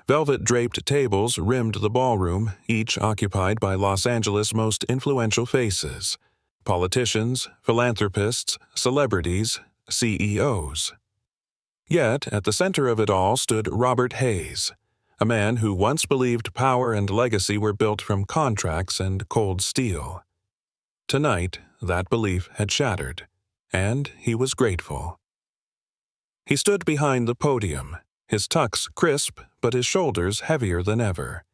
Velvet-draped tables rimmed the ballroom, each occupied by Los Angeles' most influential faces: politicians, philanthropists, celebrities, CEOs. Yet, at the center of it all stood Robert Hayes, a man who once believed power and legacy were built from contracts and cold steel. Tonight, that belief had shattered, and he was grateful. He stood behind the podium, his tux crisp but his shoulders heavier than ever.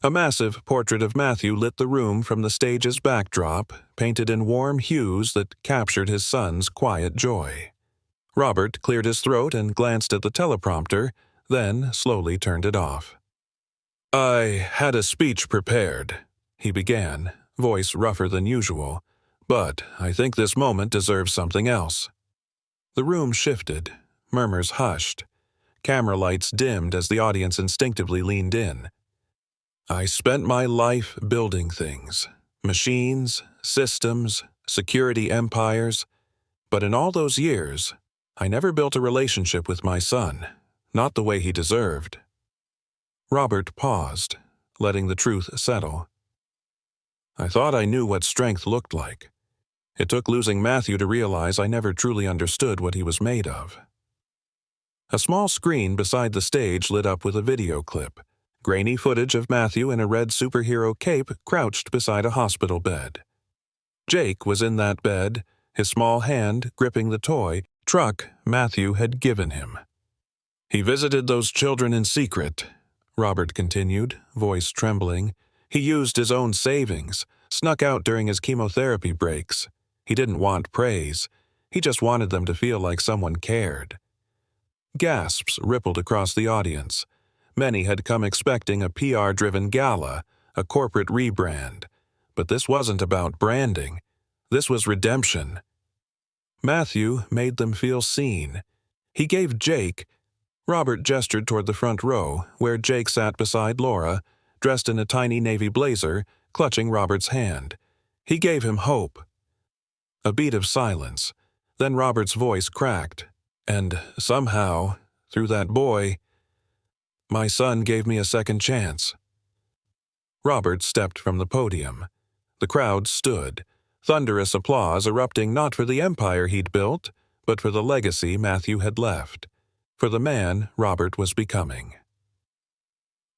A massive portrait of Matthew lit the room from the stage's backdrop, painted in warm hues that captured his son's quiet joy. Robert cleared his throat and glanced at the teleprompter, then slowly turned it off. "I had a speech prepared," he began, voice rougher than usual, "but I think this moment deserves something else." The room shifted, murmurs hushed. Camera lights dimmed as the audience instinctively leaned in. "I spent my life building things, machines, systems, security empires, but in all those years, I never built a relationship with my son, not the way he deserved." Robert paused, letting the truth settle. I thought I knew what strength looked like. It took losing Matthew to realize I never truly understood what he was made of. A small screen beside the stage lit up with a video clip, grainy footage of Matthew in a red superhero cape crouched beside a hospital bed. Jake was in that bed, his small hand gripping the toy truck Matthew had given him. He visited those children in secret, Robert continued, voice trembling. He used his own savings, snuck out during his chemotherapy breaks. He didn't want praise. He just wanted them to feel like someone cared. Gasps rippled across the audience. Many had come expecting a PR-driven gala, a corporate rebrand. But this wasn't about branding. This was redemption. Matthew made them feel seen. He gave Jake— Robert gestured toward the front row, where Jake sat beside Laura, dressed in a tiny navy blazer, clutching Robert's hand. He gave him hope. A beat of silence. Then Robert's voice cracked. And somehow, through that boy, my son gave me a second chance. Robert stepped from the podium. The crowd stood, thunderous applause erupting not for the empire he'd built, but for the legacy Matthew had left, for the man Robert was becoming.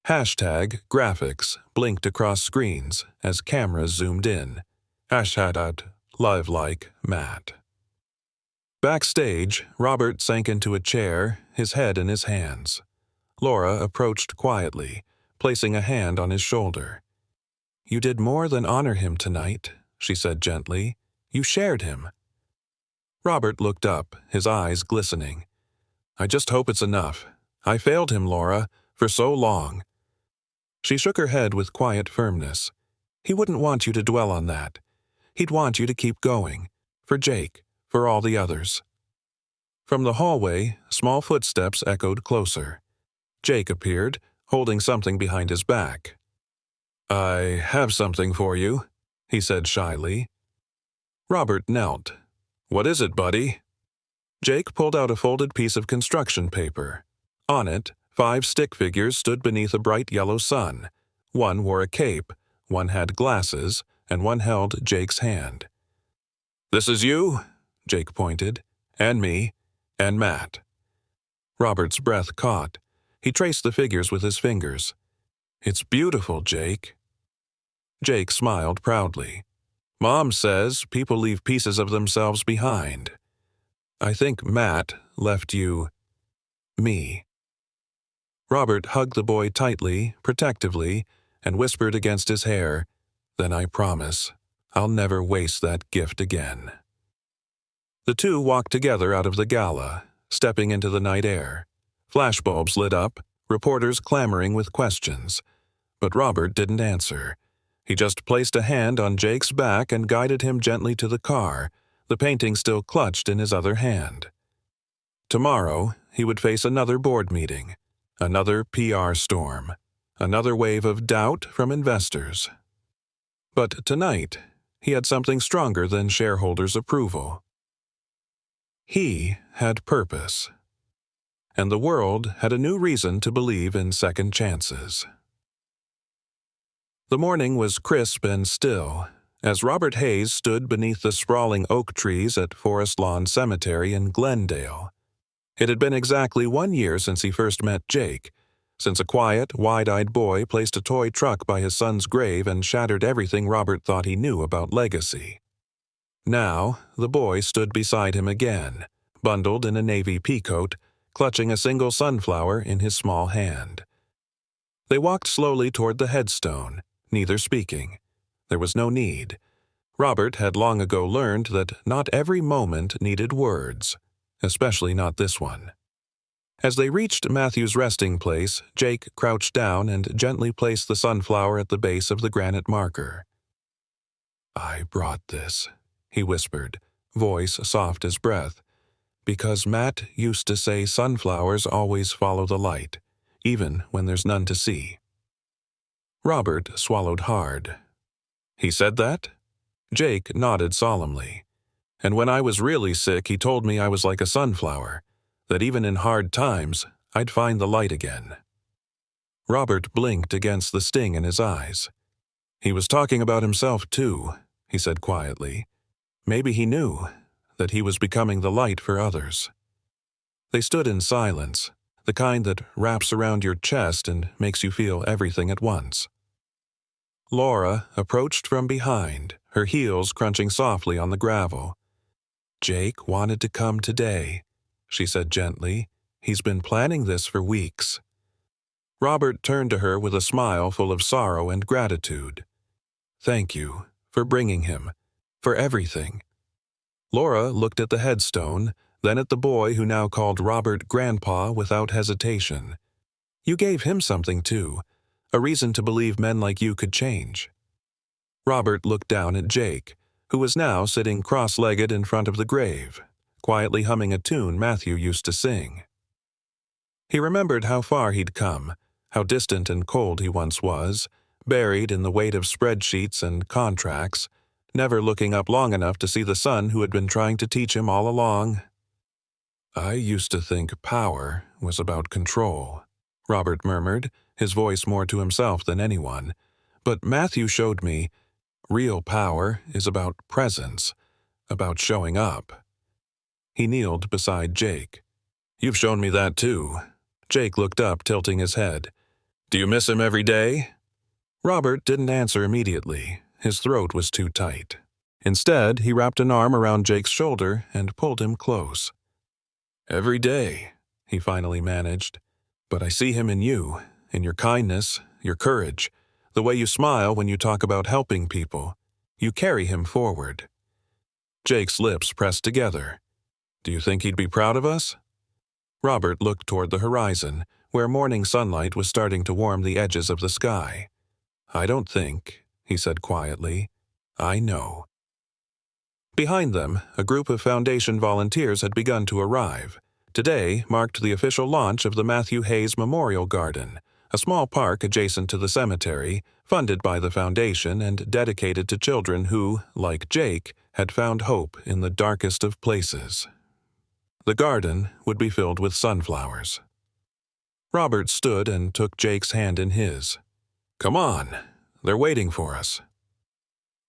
Hashtag graphics blinked across screens as cameras zoomed in. Hashtag live like Matt. Backstage, Robert sank into a chair, his head in his hands. Laura approached quietly, placing a hand on his shoulder. "You did more than honor him tonight," she said gently. "You shared him." Robert looked up, his eyes glistening. "I just hope it's enough. I failed him, Laura, for so long." She shook her head with quiet firmness. "He wouldn't want you to dwell on that. He'd want you to keep going. For Jake, for all the others." From the hallway, small footsteps echoed closer. Jake appeared, holding something behind his back. "I have something for you," he said shyly. Robert knelt. "What is it, buddy?" Jake pulled out a folded piece of construction paper. On it, 5 stick figures stood beneath a bright yellow sun. One wore a cape, one had glasses, and one held Jake's hand. "This is you," Jake pointed, "and me, and Matt." Robert's breath caught. He traced the figures with his fingers. "It's beautiful, Jake." Jake smiled proudly. "Mom says people leave pieces of themselves behind. I think Matt left you— me." Robert hugged the boy tightly, protectively, and whispered against his hair, "Then I promise I'll never waste that gift again." The two walked together out of the gala, stepping into the night air. Flashbulbs lit up, reporters clamoring with questions. But Robert didn't answer. He just placed a hand on Jake's back and guided him gently to the car, the painting still clutched in his other hand. Tomorrow, he would face another board meeting, another PR storm, another wave of doubt from investors. But tonight, he had something stronger than shareholders' approval. He had purpose. And the world had a new reason to believe in second chances. The morning was crisp and still, as Robert Hayes stood beneath the sprawling oak trees at Forest Lawn Cemetery in Glendale. It had been exactly 1 year since he first met Jake, since a quiet, wide-eyed boy placed a toy truck by his son's grave and shattered everything Robert thought he knew about legacy. Now, the boy stood beside him again, bundled in a navy peacoat, clutching a single sunflower in his small hand. They walked slowly toward the headstone, neither speaking. There was no need. Robert had long ago learned that not every moment needed words, especially not this one. As they reached Matthew's resting place, Jake crouched down and gently placed the sunflower at the base of the granite marker. "I brought this," he whispered, voice soft as breath, "because Matt used to say sunflowers always follow the light, even when there's none to see." Robert swallowed hard. "He said that?" Jake nodded solemnly. "And when I was really sick, he told me I was like a sunflower, that even in hard times, I'd find the light again." Robert blinked against the sting in his eyes. He was talking about himself, too, he said quietly. Maybe he knew that he was becoming the light for others. They stood in silence, the kind that wraps around your chest and makes you feel everything at once. Laura approached from behind, her heels crunching softly on the gravel. "Jake wanted to come today," she said gently. "He's been planning this for weeks." Robert turned to her with a smile full of sorrow and gratitude. "Thank you for bringing him, for everything." Laura looked at the headstone, then at the boy who now called Robert Grandpa without hesitation. "You gave him something, too, a reason to believe men like you could change." Robert looked down at Jake, who was now sitting cross-legged in front of the grave, quietly humming a tune Matthew used to sing. He remembered how far he'd come, how distant and cold he once was, buried in the weight of spreadsheets and contracts, never looking up long enough to see the son who had been trying to teach him all along. "I used to think power was about control," Robert murmured, his voice more to himself than anyone. "But Matthew showed me real power is about presence, about showing up." He kneeled beside Jake. "You've shown me that too." Jake looked up, tilting his head. "Do you miss him every day?" Robert didn't answer immediately. His throat was too tight. Instead, he wrapped an arm around Jake's shoulder and pulled him close. "Every day," he finally managed. "But I see him in you, in your kindness, your courage, the way you smile when you talk about helping people. You carry him forward." Jake's lips pressed together. "Do you think he'd be proud of us?" Robert looked toward the horizon, where morning sunlight was starting to warm the edges of the sky. "I don't think," he said quietly. "I know." Behind them, a group of Foundation volunteers had begun to arrive. Today marked the official launch of the Matthew Hayes Memorial Garden, a small park adjacent to the cemetery, funded by the Foundation and dedicated to children who, like Jake, had found hope in the darkest of places. The garden would be filled with sunflowers. Robert stood and took Jake's hand in his. "Come on, they're waiting for us."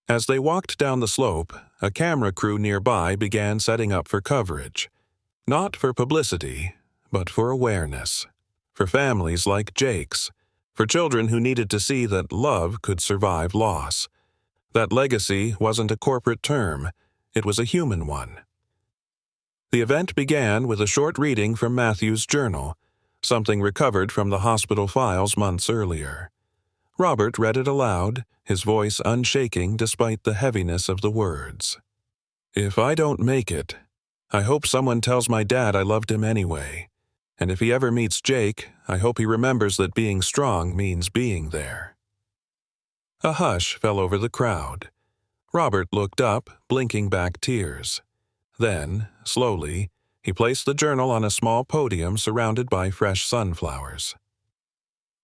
As they walked down the slope, a camera crew nearby began setting up for coverage. Not for publicity, but for awareness. For families like Jake's. For children who needed to see that love could survive loss. That legacy wasn't a corporate term, it was a human one. The event began with a short reading from Matthew's journal, something recovered from the hospital files months earlier. Robert read it aloud, his voice unshaking despite the heaviness of the words. "If I don't make it, I hope someone tells my dad I loved him anyway. And if he ever meets Jake, I hope he remembers that being strong means being there." A hush fell over the crowd. Robert looked up, blinking back tears. Then, slowly, he placed the journal on a small podium surrounded by fresh sunflowers.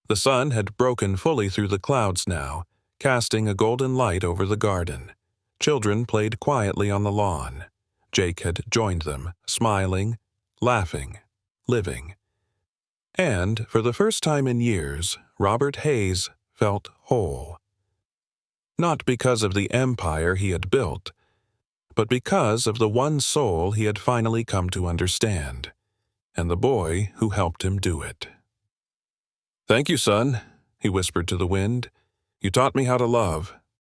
The sun had broken fully through the clouds now, casting a golden light over the garden. Children played quietly on the lawn. Jake had joined them, smiling, laughing, living. And, for the first time in years, Robert Hayes felt whole. Not because of the empire he had built, but because of the one soul he had finally come to understand, and the boy who helped him do it. "Thank you, son," he whispered to the wind. "You taught me how to love."